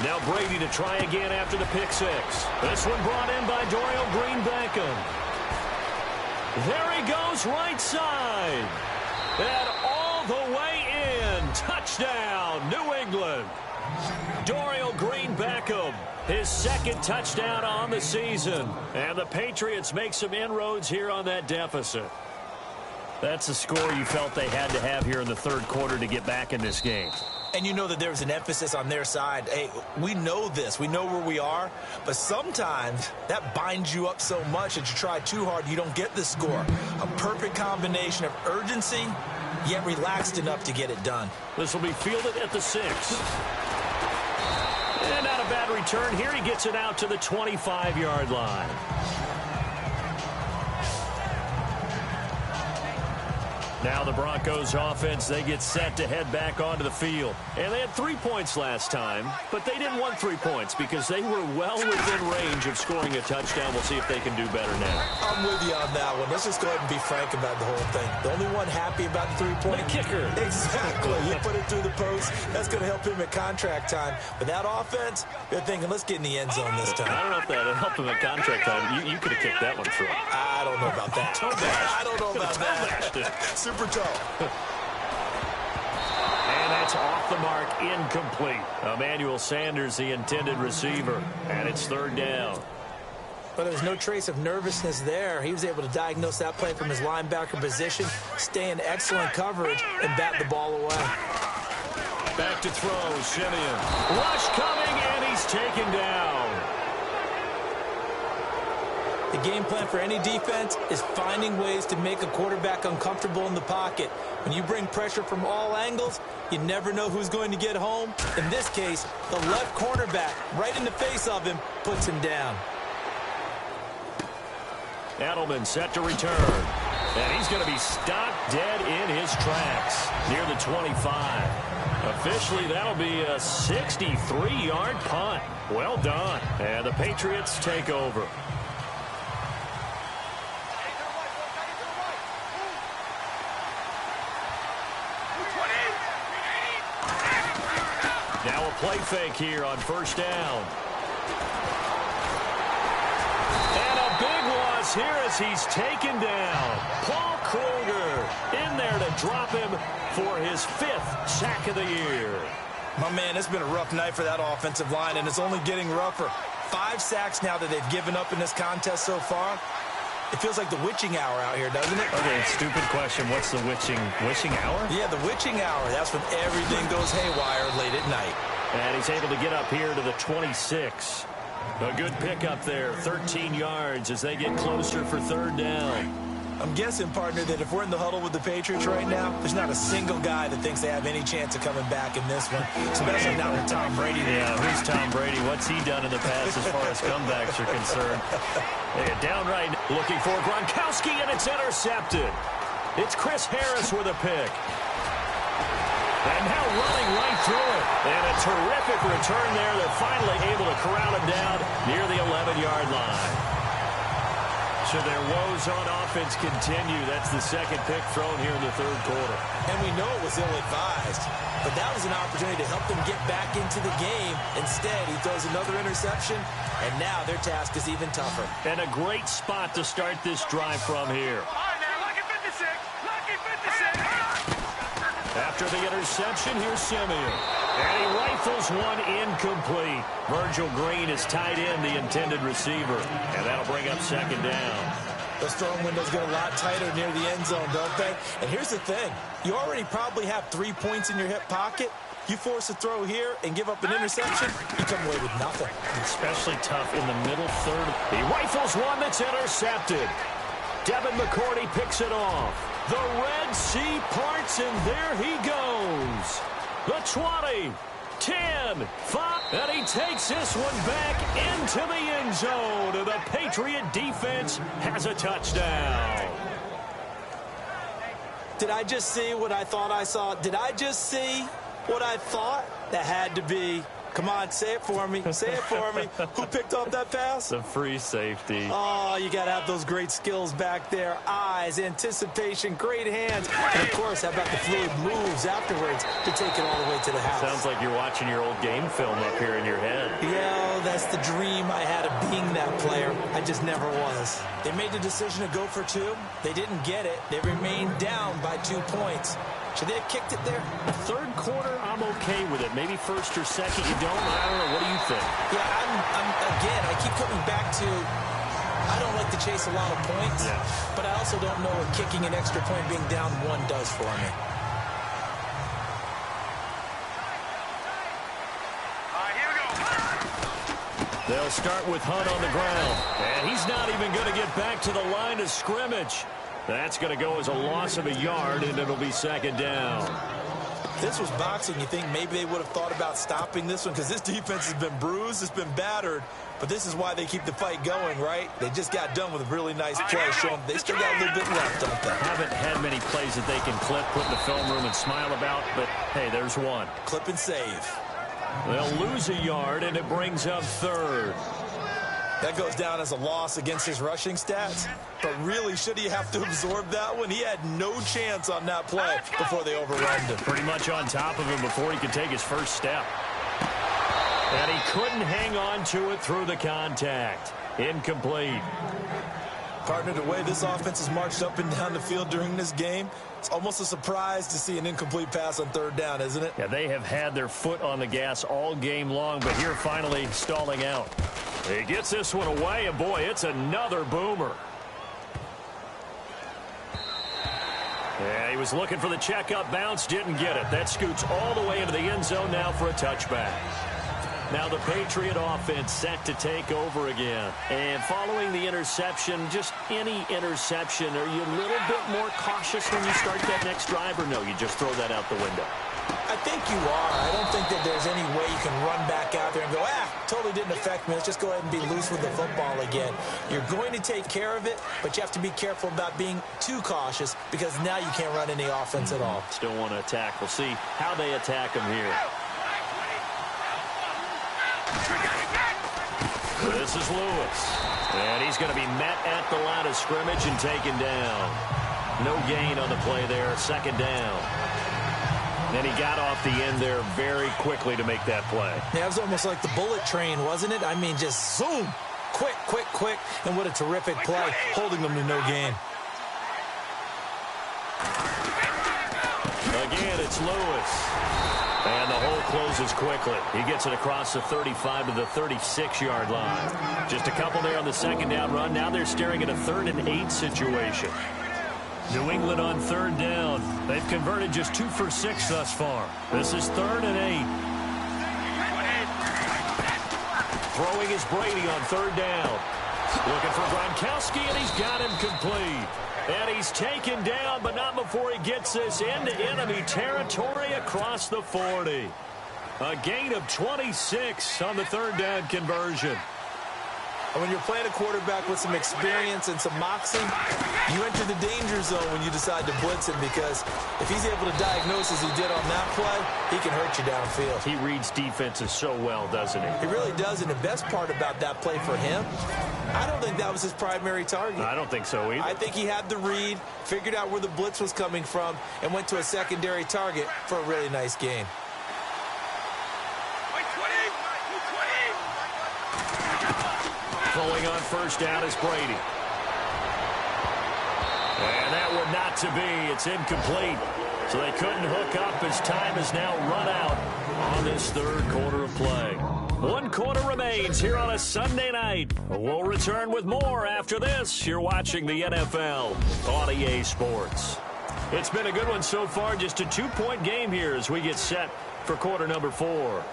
Now Brady to try again after the pick six. This one brought in by Dorial Green-Beckham. There he goes, right side. And all the way in. Touchdown, New England. Dorial Green-Beckham, his second touchdown on the season. And the Patriots make some inroads here on that deficit. That's the score you felt they had to have here in the third quarter to get back in this game. And you know that there was an emphasis on their side. Hey, we know this. We know where we are. But sometimes that binds you up so much that you try too hard, you don't get the score. A perfect combination of urgency, yet relaxed enough to get it done. This will be fielded at the 6. And not a bad return. Here he gets it out to the 25-yard line. Now the Broncos offense, they get set to head back onto the field. And they had 3 points last time, but they didn't want 3 points because they were well within range of scoring a touchdown. We'll see if they can do better now. I'm with you on that one. Let's just go ahead and be frank about the whole thing. The only one happy about the 3-point kicker. Exactly. You put it through the post. That's going to help him at contract time. But that offense, they're thinking, let's get in the end zone this time. I don't know if that helped him at contract time. You could have kicked that one through. I don't know about that. I don't know about that. Super tall. And that's off the mark, incomplete. Emmanuel Sanders, the intended receiver, and it's third down. But there was no trace of nervousness there. He was able to diagnose that play from his linebacker position, stay in excellent coverage, and bat the ball away. Back to throw, Simeon. Rush coming, and he's taken down. The game plan for any defense is finding ways to make a quarterback uncomfortable in the pocket. When you bring pressure from all angles, you never know who's going to get home. In this case, the left cornerback, right in the face of him, puts him down. Edelman set to return. And he's going to be stopped dead in his tracks near the 25. Officially, that'll be a 63-yard punt. Well done. And the Patriots take over. Now a play fake here on first down. And a big loss here as he's taken down. Paul Kruger in there to drop him for his 5th sack of the year. My man, it's been a rough night for that offensive line, and it's only getting rougher. 5 sacks now that they've given up in this contest so far. It feels like the witching hour out here, doesn't it? Okay, stupid question. What's the witching hour? Yeah, the witching hour. That's when everything goes haywire late at night. And he's able to get up here to the 26. A good pickup there, 13 yards as they get closer for third down. I'm guessing, partner, that if we're in the huddle with the Patriots right now, there's not a single guy that thinks they have any chance of coming back in this one, especially not with Tom Brady. Yeah, who's Tom Brady? What's he done in the past as far as comebacks are concerned? They get downright looking for Gronkowski, and it's intercepted. It's Chris Harris with a pick. And now running right through it. And a terrific return there. They're finally able to corral him down near the 11-yard line. So their woes on offense continue. That's the second pick thrown here in the third quarter. And we know it was ill-advised, but that was an opportunity to help them get back into the game. Instead, he throws another interception, and now their task is even tougher. And a great spot to start this drive from here. All right, now, lucky 56. Lucky 56. After the interception, here's Simeon. And he rifles one incomplete. Virgil Green is tied in, the intended receiver. And that'll bring up second down. Those throwing windows get a lot tighter near the end zone, don't they? And here's the thing. You already probably have 3 points in your hip pocket. You force a throw here and give up an interception, you come away with nothing. Especially tough in the middle third. He rifles one that's intercepted. Devin McCourty picks it off. The Red Sea parts, and there he goes. The 20, 10, 5, and he takes this one back into the end zone. And the Patriot defense has a touchdown. Did I just see what I thought I saw? Did I just see what I thought? That had to be. Come on, say it for me. Say it for me. Who picked up that pass? The free safety. Oh, you got to have those great skills back there. Eyes, anticipation, great hands. And, of course, how about the fluid moves afterwards to take it all the way to the house? Sounds like you're watching your old game film up here in your head. Yeah, that's the dream I had of being that player. I just never was. They made the decision to go for 2. They didn't get it. They remained down by 2 points. Should they have kicked it there? Third quarter, I'm okay with it. Maybe first or second, you don't. I don't know. What do you think? Yeah, again, I keep coming back to I don't like to chase a lot of points, but I also don't know what kicking an extra point being down 1 does for me. All right, here we go. They'll start with Hunt on the ground, and he's not even going to get back to the line of scrimmage. That's going to go as a loss of a yard, and it'll be second down. This was boxing. You think maybe they would have thought about stopping this one because this defense has been bruised, it's been battered, but this is why they keep the fight going, right? They just got done with a really nice play, showing they still got a little bit left, don't they? Haven't had many plays that they can clip, put in the film room, and smile about, but hey, there's one. Clip and save. They'll lose a yard, and it brings up third. That goes down as a loss against his rushing stats. But really, should he have to absorb that one? He had no chance on that play before they overwhelmed him. Pretty much on top of him before he could take his first step. And he couldn't hang on to it through the contact. Incomplete. Partner, the way this offense has marched up and down the field during this game, it's almost a surprise to see an incomplete pass on third down, isn't it? Yeah, they have had their foot on the gas all game long, but here finally stalling out. He gets this one away, and boy, it's another boomer. Yeah, he was looking for the checkup bounce, didn't get it. That scoots all the way into the end zone now for a touchback. Now the Patriot offense set to take over again. And following the interception, just any interception, are you a little bit more cautious when you start that next drive, or no, you just throw that out the window? I think you are. I don't think that there's any way you can run back out there and go, totally didn't affect me. Let's just go ahead and be loose with the football again. You're going to take care of it, but you have to be careful about being too cautious because now you can't run any offense at all. Still want to attack. We'll see how they attack him here. This is Lewis. And he's going to be met at the line of scrimmage and taken down. No gain on the play there. Second down. And he got off the end there very quickly to make that play. Yeah, it was almost like the bullet train, wasn't it? I mean, just zoom. Quick, quick, quick. And what a terrific play, holding them to no gain. Again, it's Lewis. And the hole closes quickly. He gets it across the 35 to the 36-yard line. Just a couple there on the second down run. Now they're staring at a 3rd and 8 situation. New England on third down. They've converted just 2 for 6 thus far. This is 3rd and 8. Throwing is Brady on third down. Looking for Gronkowski, and he's got him complete. And he's taken down, but not before he gets this into enemy territory across the 40. A gain of 26 on the third down conversion. And when you're playing a quarterback with some experience and some moxie, you enter the danger zone when you decide to blitz him, because if he's able to diagnose as he did on that play, he can hurt you downfield. He reads defenses so well, doesn't he? He really does, and the best part about that play for him, I don't think that was his primary target. I don't think so either. I think he had the read, figured out where the blitz was coming from, and went to a secondary target for a really nice gain. Throwing on first down is Brady. And that one not to be. It's incomplete. So they couldn't hook up as time has now run out on this third quarter of play. 1 quarter remains here on a Sunday night. We'll return with more after this. You're watching the NFL on EA Sports. It's been a good one so far. Just a 2-point game here as we get set for quarter number 4.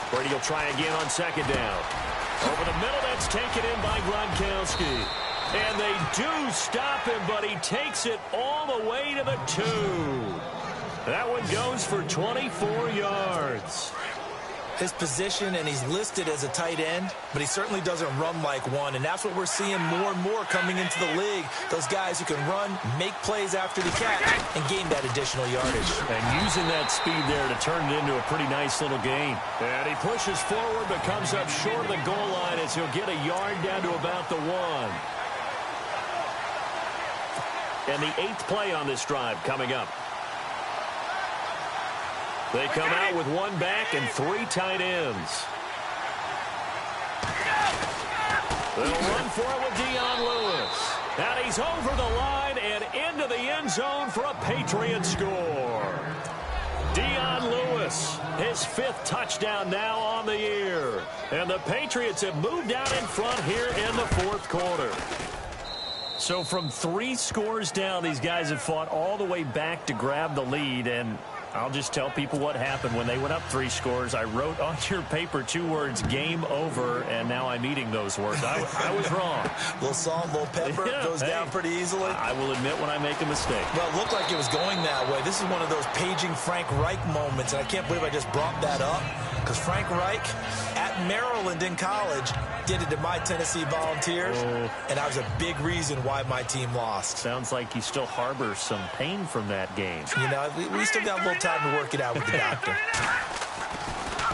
Brady will try again on second down. Over the middle, that's taken in by Gronkowski. And they do stop him, but he takes it all the way to the 2. That one goes for 24 yards. His position, and he's listed as a tight end, but he certainly doesn't run like one, and that's what we're seeing more and more coming into the league. Those guys who can run, make plays after the catch, and gain that additional yardage. And using that speed there to turn it into a pretty nice little gain. And he pushes forward, but comes up short of the goal line as he'll get a yard down to about the 1. And the 8th play on this drive coming up. They come out with 1 back and 3 tight ends. They'll run for it with Dion Lewis. And he's over the line and into the end zone for a Patriots score. Dion Lewis, his 5th touchdown now on the year. And the Patriots have moved out in front here in the 4th quarter. So from 3 scores down, these guys have fought all the way back to grab the lead, and I'll just tell people what happened when they went up 3 scores. I wrote on your paper 2 words, game over, and now I'm eating those words. I was wrong. Little salt, little pepper, goes down pretty easily. I will admit when I make a mistake. Well, it looked like it was going that way. This is one of those paging Frank Reich moments, and I can't believe I just brought that up, because Frank Reich at Maryland in college did it to my Tennessee Volunteers, and that was a big reason why my team lost. Sounds like you still harbor some pain from that game. You know, we still got a little time to work it out with the doctor.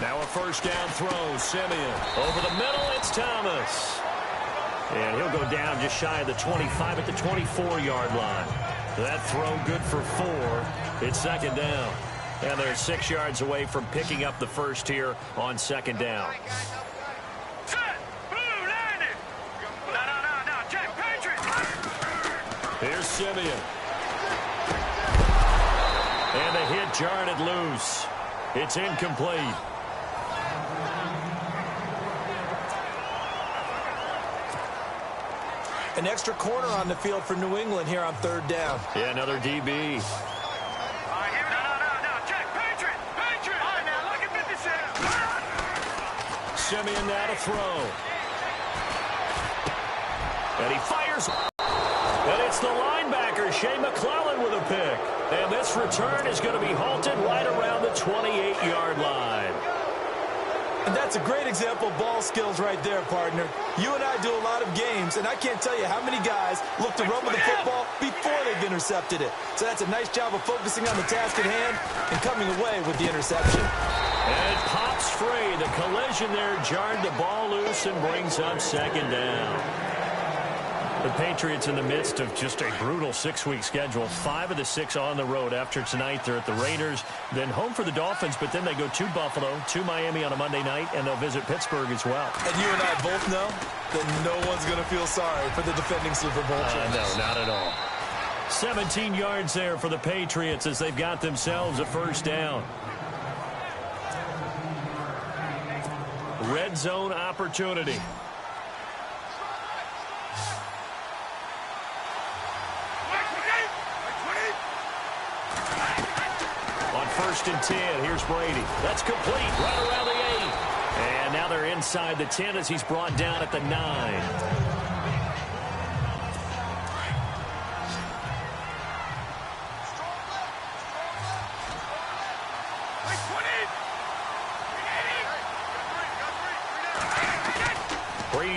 Now a first down throw, Simeon. Over the middle, it's Thomas. And he'll go down just shy of the 25 at the 24-yard line. That throw good for 4. It's second down. And they're 6 yards away from picking up the first here on second down. Here's Simeon. And the hit jarred it loose. It's incomplete. An extra corner on the field for New England here on 3rd down. Yeah, another DB. Simeon now to throw. And he fires. And it's the linebacker, Shea McClellan, with a pick. And this return is going to be halted right around the 28-yard line. And that's a great example of ball skills right there, partner. You and I do a lot of games, and I can't tell you how many guys look to run with the football before they've intercepted it. So that's a nice job of focusing on the task at hand and coming away with the interception. And it pops free. The collision there jarred the ball loose and brings up second down. The Patriots in the midst of just a brutal 6-week schedule. 5 of the 6 on the road. After tonight, they're at the Raiders, then home for the Dolphins, but then they go to Buffalo, to Miami on a Monday night, and they'll visit Pittsburgh as well. And you and I both know that no one's going to feel sorry for the defending Super Bowl champions. No, not at all. 17 yards there for the Patriots as they've got themselves a first down. Red zone opportunity. On 1st and 10, here's Brady. That's complete right around the 8. And now they're inside the 10 as he's brought down at the 9.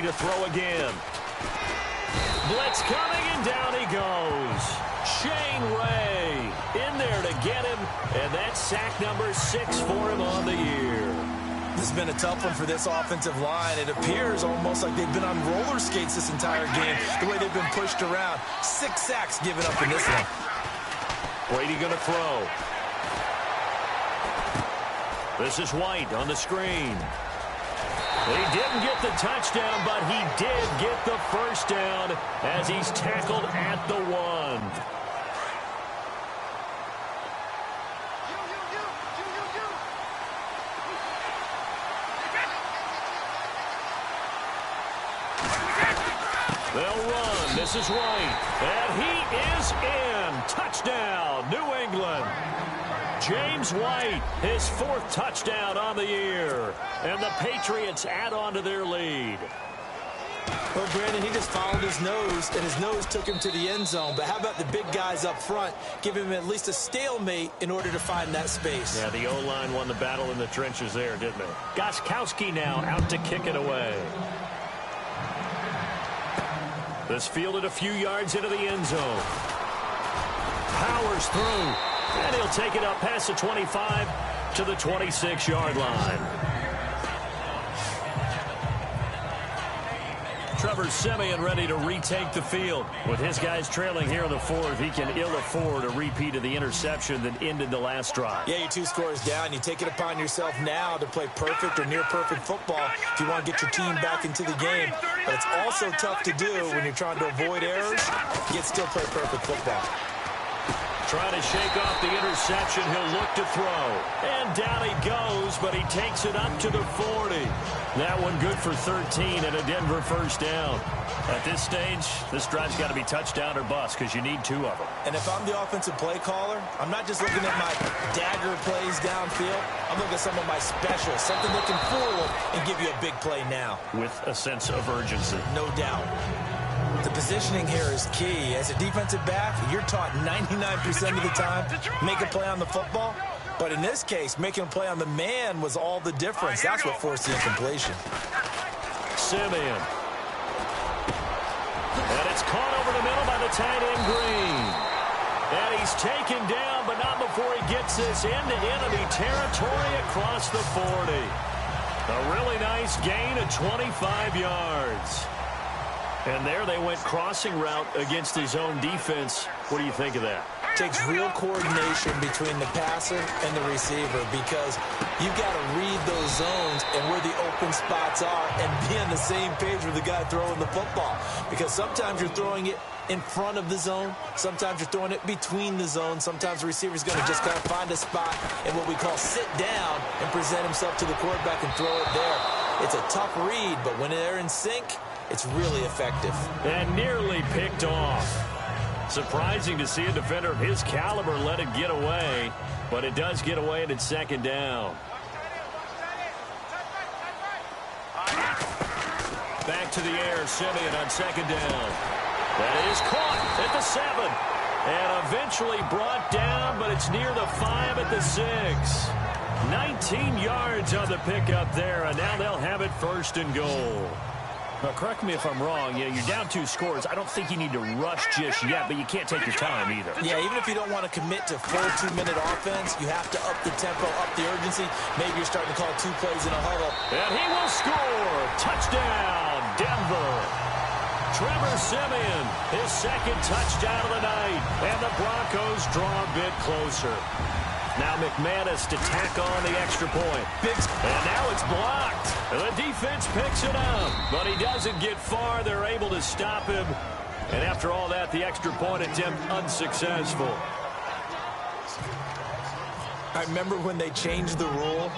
to throw again. Blitz coming, and down he goes. Shane Ray in there to get him, and that's sack number 6 for him on the year. This has been a tough one for this offensive line. It appears almost like they've been on roller skates this entire game, the way they've been pushed around. 6 sacks given up in this one. Brady going to throw. This is White on the screen. He didn't get the touchdown, but he did get the first down as he's tackled at the 1. They'll run. This is White. And he is in. Touchdown, New England. James White, his 4th touchdown on the year. And the Patriots add on to their lead. Well, Brandon, he just followed his nose, and his nose took him to the end zone. But how about the big guys up front? Give him at least a stalemate in order to find that space. Yeah, the O-line won the battle in the trenches there, didn't they? Gostkowski now out to kick it away. This fielded a few yards into the end zone. Powers through. And he'll take it up past the 25 to the 26-yard line. Trevor Siemian ready to retake the field. With his guys trailing here in the 4th, he can ill afford a repeat of the interception that ended the last drive. Yeah, you're 2 scores down. You take it upon yourself now to play perfect or near-perfect football if you want to get your team back into the game. But it's also tough to do when you're trying to avoid errors, yet still play perfect football. Trying to shake off the interception. He'll look to throw. And down he goes, but he takes it up to the 40. That one good for 13 and a Denver first down. At this stage, this drive's got to be touchdown or bust because you need 2 of them. And if I'm the offensive play caller, I'm not just looking at my dagger plays downfield. I'm looking at some of my specials, something that can fool them and give you a big play now. With a sense of urgency. No doubt. The positioning here is key. As a defensive back, you're taught 99% of the time, make a play on the football. But in this case, making a play on the man was all the difference. That's what forced the incompletion. Siemian. And it's caught over the middle by the tight end Green. And he's taken down, but not before he gets this into enemy territory across the 40. A really nice gain of 25 yards. And there they went crossing route against his own defense. What do you think of that? Takes real coordination between the passer and the receiver because you've got to read those zones and where the open spots are and be on the same page with the guy throwing the football. Because sometimes you're throwing it in front of the zone. Sometimes you're throwing it between the zones. Sometimes the receiver's going to just kind of find a spot and what we call sit down and present himself to the quarterback and throw it there. It's a tough read, but when they're in sync, it's really effective. And nearly picked off. Surprising to see a defender of his caliber let it get away, but it does get away and it's second down. Back to the air, Siemian on second down. That is caught at the 7. And eventually brought down, but it's near the 5 at the 6. 19 yards on the pickup there, and now they'll have it first and goal. Now, correct me if I'm wrong. You're down 2 scores. I don't think you need to rush just yet, but you can't take your time either. Yeah, even if you don't want to commit to full 2-minute offense, you have to up the tempo, up the urgency. Maybe you're starting to call 2 plays in a huddle. And he will score. Touchdown, Denver. Trevor Siemian, his 2nd touchdown of the night. And the Broncos draw a bit closer. Now McManus to tack on the extra point. And now it's blocked. The defense picks it up, but he doesn't get far. They're able to stop him. And after all that, the extra point attempt unsuccessful. I remember when they changed the rule,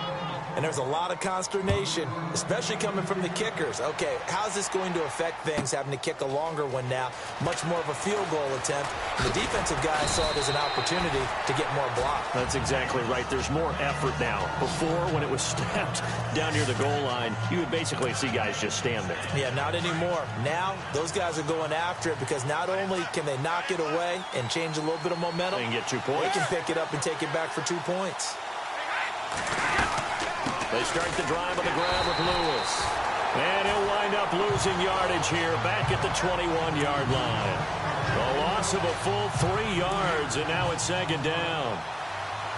and there's a lot of consternation, especially coming from the kickers. Okay, how's this going to affect things, having to kick a longer one now? Much more of a field goal attempt. And the defensive guys saw it as an opportunity to get more block. That's exactly right. There's more effort now. Before, when it was snapped down near the goal line, you would basically see guys just stand there. Yeah, not anymore. Now, those guys are going after it because not only can they knock it away and change a little bit of momentum, they can get 2 points. They can pick it up and take it back for 2 points. They start the drive on the ground with Lewis. And he'll wind wind up losing yardage here back at the 21-yard line. A loss of a full 3 yards, and now it's second down.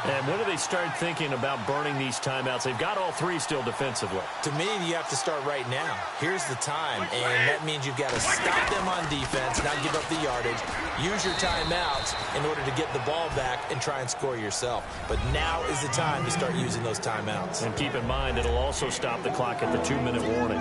And when do they start thinking about burning these timeouts? They've got all 3 still defensively. To me, you have to start right now. Here's the time, and that means you've got to stop them on defense, not give up the yardage, use your timeouts in order to get the ball back and try and score yourself. But now is the time to start using those timeouts. And keep in mind, it'll also stop the clock at the 2-minute warning.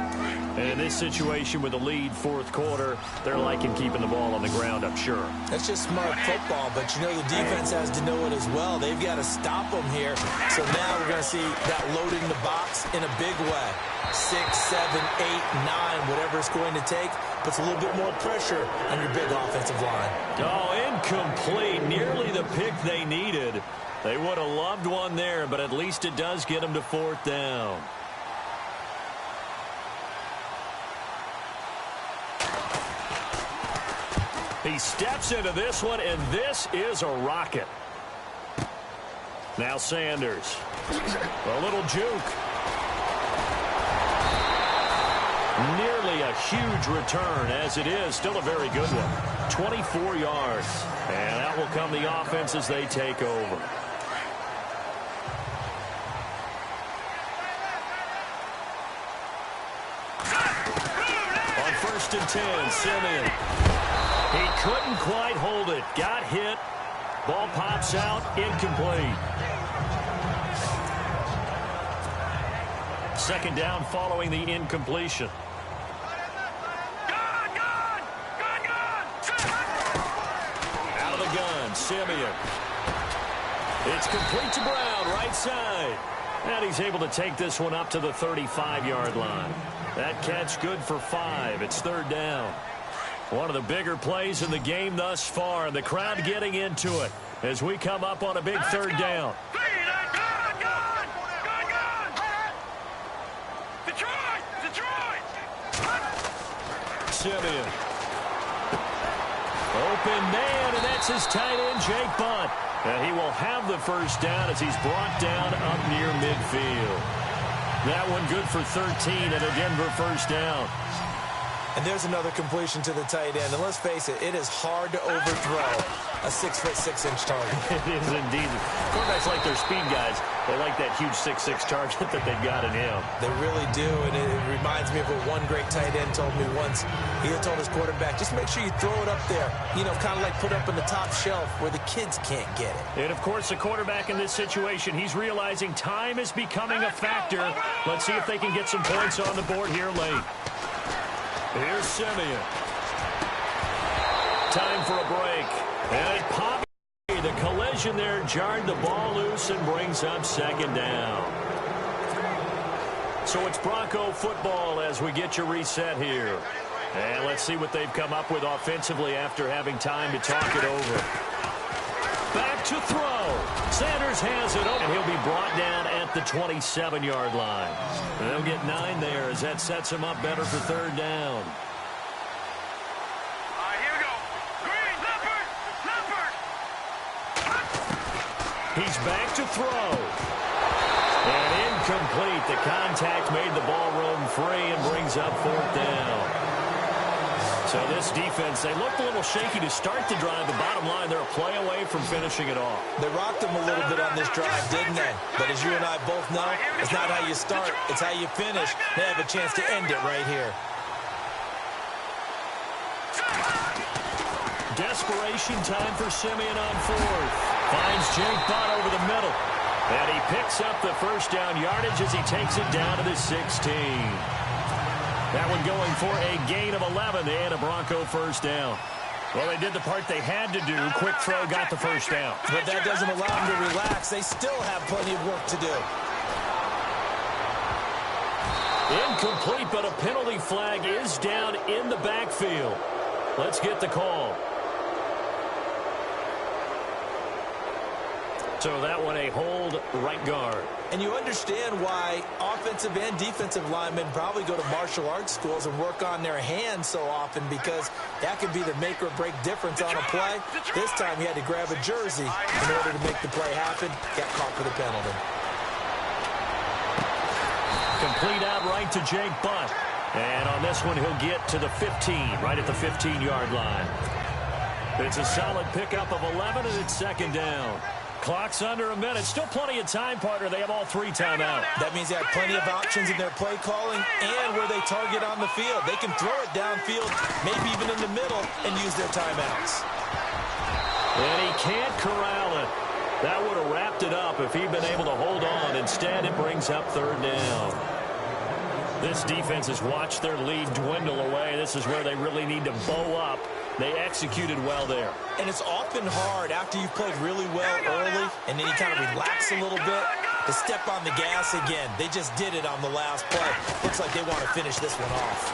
And in this situation with a lead fourth quarter, they're liking keeping the ball on the ground, I'm sure. That's just smart football, but you know the defense has to know it as well. They've got to stop them here. So now we're going to see that loading the box in a big way. 6, 7, 8, 9, whatever it's going to take, puts a little bit more pressure on your big offensive line. Oh, incomplete. Nearly the pick they needed. They would have loved one there, but at least it does get them to fourth down. He steps into this one, and this is a rocket. Now Sanders. A little juke. Nearly a huge return, as it is. Still a very good one. 24 yards. And that will come the offense as they take over. On 1st and 10, Simeon. He couldn't quite hold it. Got hit. Ball pops out. Incomplete. Second down following the incompletion. Out of the gun, Simeon. It's complete to Brown, right side. And he's able to take this one up to the 35-yard line. That catch good for 5. It's third down. One of the bigger plays in the game thus far, and the crowd getting into it as we come up on a big third down. Simeon. Open man, and that's his tight end, Jake Bunt. And he will have the first down as he's brought down up near midfield. That one good for 13 and a Denver first down. And there's another completion to the tight end. And let's face it, it is hard to overthrow a 6'6" target. It is indeed. Quarterbacks like their speed guys. They like that huge 6'6" target that they've got in him. They really do, and it reminds me of what one great tight end told me once. He had told his quarterback, just make sure you throw it up there. You know, kind of like put it up on the top shelf where the kids can't get it. And, of course, the quarterback in this situation, he's realizing time is becoming a factor. Let's see if they can get some points on the board here late. Here's Simeon. Time for a break. And Poppy, the collision there jarred the ball loose and brings up second down. So it's Bronco football as we get you reset here. And let's see what they've come up with offensively after having time to talk it over. Back to throw. Sanders has it, and he'll be brought down at the 27-yard line. And they'll get 9 there as that sets him up better for third down. Here we go. Green, Leopard. He's back to throw. And incomplete. The contact made the ball roam free and brings up fourth down. So this defense, they looked a little shaky to start the drive. The bottom line, they're a play away from finishing it off. They rocked them a little bit on this drive, didn't they? But as you and I both know, it's not how you start, it's how you finish. They have a chance to end it right here. Desperation time for Simeon on fourth. Finds Jake Butt over the middle. And he picks up the first down yardage as he takes it down to the 16. That one going for a gain of 11 and a Bronco first down. Well, they did the part they had to do. Quick throw got the first down. But that doesn't allow them to relax. They still have plenty of work to do. Incomplete, but a penalty flag is down in the backfield. Let's get the call. So that one a hold right guard. And you understand why offensive and defensive linemen probably go to martial arts schools and work on their hands so often, because that could be the make or break difference on a play. This time he had to grab a jersey in order to make the play happen. Got caught for the penalty. Complete out right to Jake Butt. And on this one, he'll get to the 15, right at the 15-yard line. It's a solid pickup of 11, and it's second down. Clock's under a minute. Still plenty of time, partner. They have all 3 timeouts. That means they have plenty of options in their play calling and where they target on the field. They can throw it downfield, maybe even in the middle, and use their timeouts. And he can't corral it. That would have wrapped it up if he'd been able to hold on. Instead, it brings up third down. This defense has watched their lead dwindle away. This is where they really need to bow up. They executed well there. And it's often hard after you've played really well early and then you kind of relax a little bit to step on the gas again. They just did it on the last play. Looks like they want to finish this one off.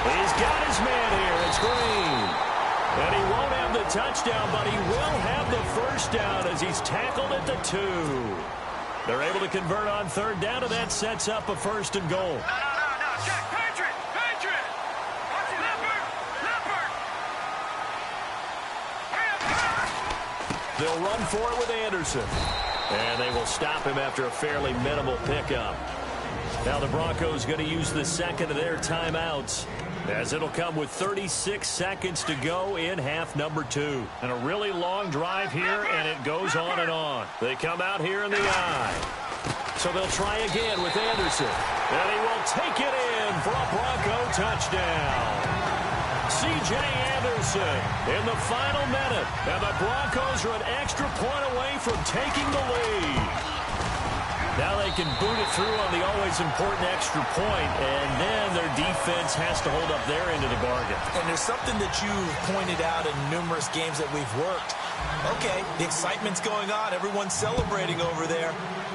He's got his man here. It's Green. And he won't have the touchdown, but he will have the first down as he's tackled at the 2. They're able to convert on third down, and that sets up a first and goal. No. Check. Patriot. They'll run for it with Anderson. And they will stop him after a fairly minimal pickup. Now the Broncos going to use the second of their timeouts, as it'll come with 36 seconds to go in half number 2. And a really long drive here, and it goes on and on. They come out here in the eye. So they'll try again with Anderson. And he will take it in for a Bronco touchdown. C.J. Anderson in the final minute. And the Broncos are an extra point away from taking the lead. Now they can boot it through on the always important extra point, and then their defense has to hold up their end of the bargain. And there's something that you've pointed out in numerous games that we've worked. Okay, the excitement's going on. Everyone's celebrating over there.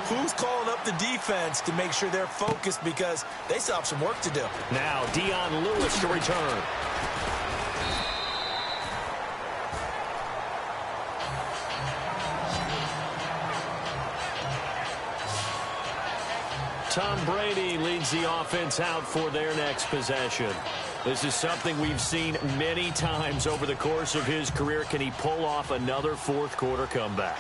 Who's calling up the defense to make sure they're focused, because they still have some work to do. Now Dion Lewis to return. Tom Brady leads the offense out for their next possession. This is something we've seen many times over the course of his career. Can he pull off another fourth-quarter comeback?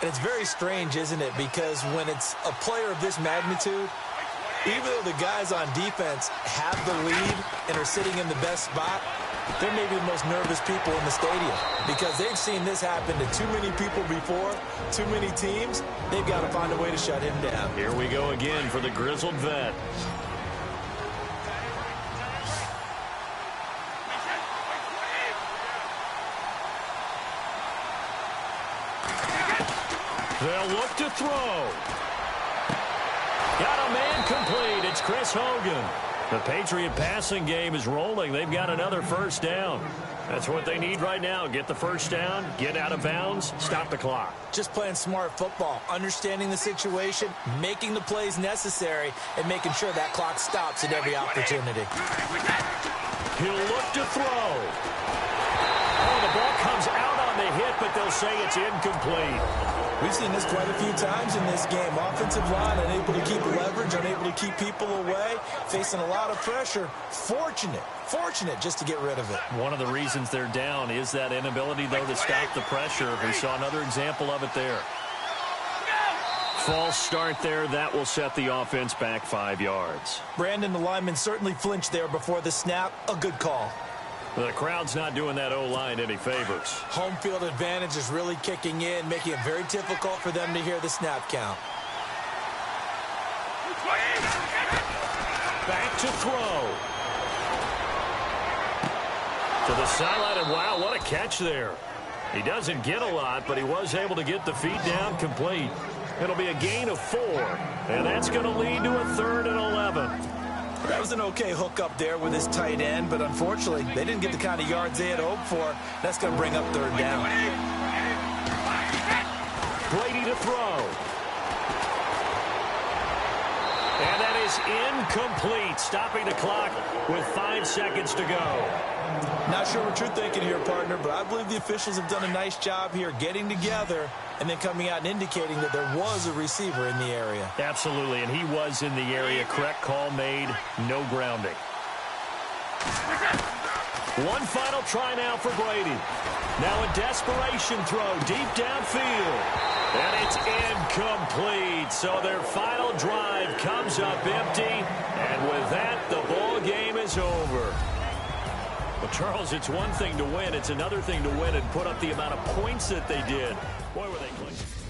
And it's very strange, isn't it? Because when it's a player of this magnitude, even though the guys on defense have the lead and are sitting in the best spot, they're maybe the most nervous people in the stadium, because they've seen this happen to too many people before, too many teams. They've got to find a way to shut him down. Here we go again for the grizzled vet. They'll look to throw. Got a man complete. It's Chris Hogan. The Patriot passing game is rolling. They've got another first down. That's what they need right now. Get the first down, get out of bounds, stop the clock. Just playing smart football, understanding the situation, making the plays necessary, and making sure that clock stops at every opportunity. He'll look to throw. Oh, the ball comes out on the hit, but they'll say it's incomplete. We've seen this quite a few times in this game. Offensive line unable to keep leverage, unable to keep people away, facing a lot of pressure. Fortunate just to get rid of it. One of the reasons they're down is that inability, though, to stop the pressure. We saw another example of it there. False start there. That will set the offense back 5 yards. Brandon, the lineman certainly flinched there before the snap. A good call. The crowd's not doing that O-line any favors. Home field advantage is really kicking in, making it very difficult for them to hear the snap count. Back to throw. To the sideline, and wow, what a catch there. He doesn't get a lot, but he was able to get the feet down complete. It'll be a gain of 4, and that's going to lead to a 3rd and 11. That was an okay hook up there with his tight end, but unfortunately, they didn't get the kind of yards they had hoped for. That's going to bring up 3rd down. Brady to throw. And that is incomplete, stopping the clock with 5 seconds to go. Not sure what you're thinking here, partner, but I believe the officials have done a nice job here getting together and then coming out and indicating that there was a receiver in the area. Absolutely, and he was in the area. Correct call made, no grounding. One final try now for Brady. Now a desperation throw deep downfield. And it's incomplete. So their final drive comes up empty. And with that, the ball game is over. Well, Charles, it's one thing to win. It's another thing to win and put up the amount of points that they did. Boy, were they close.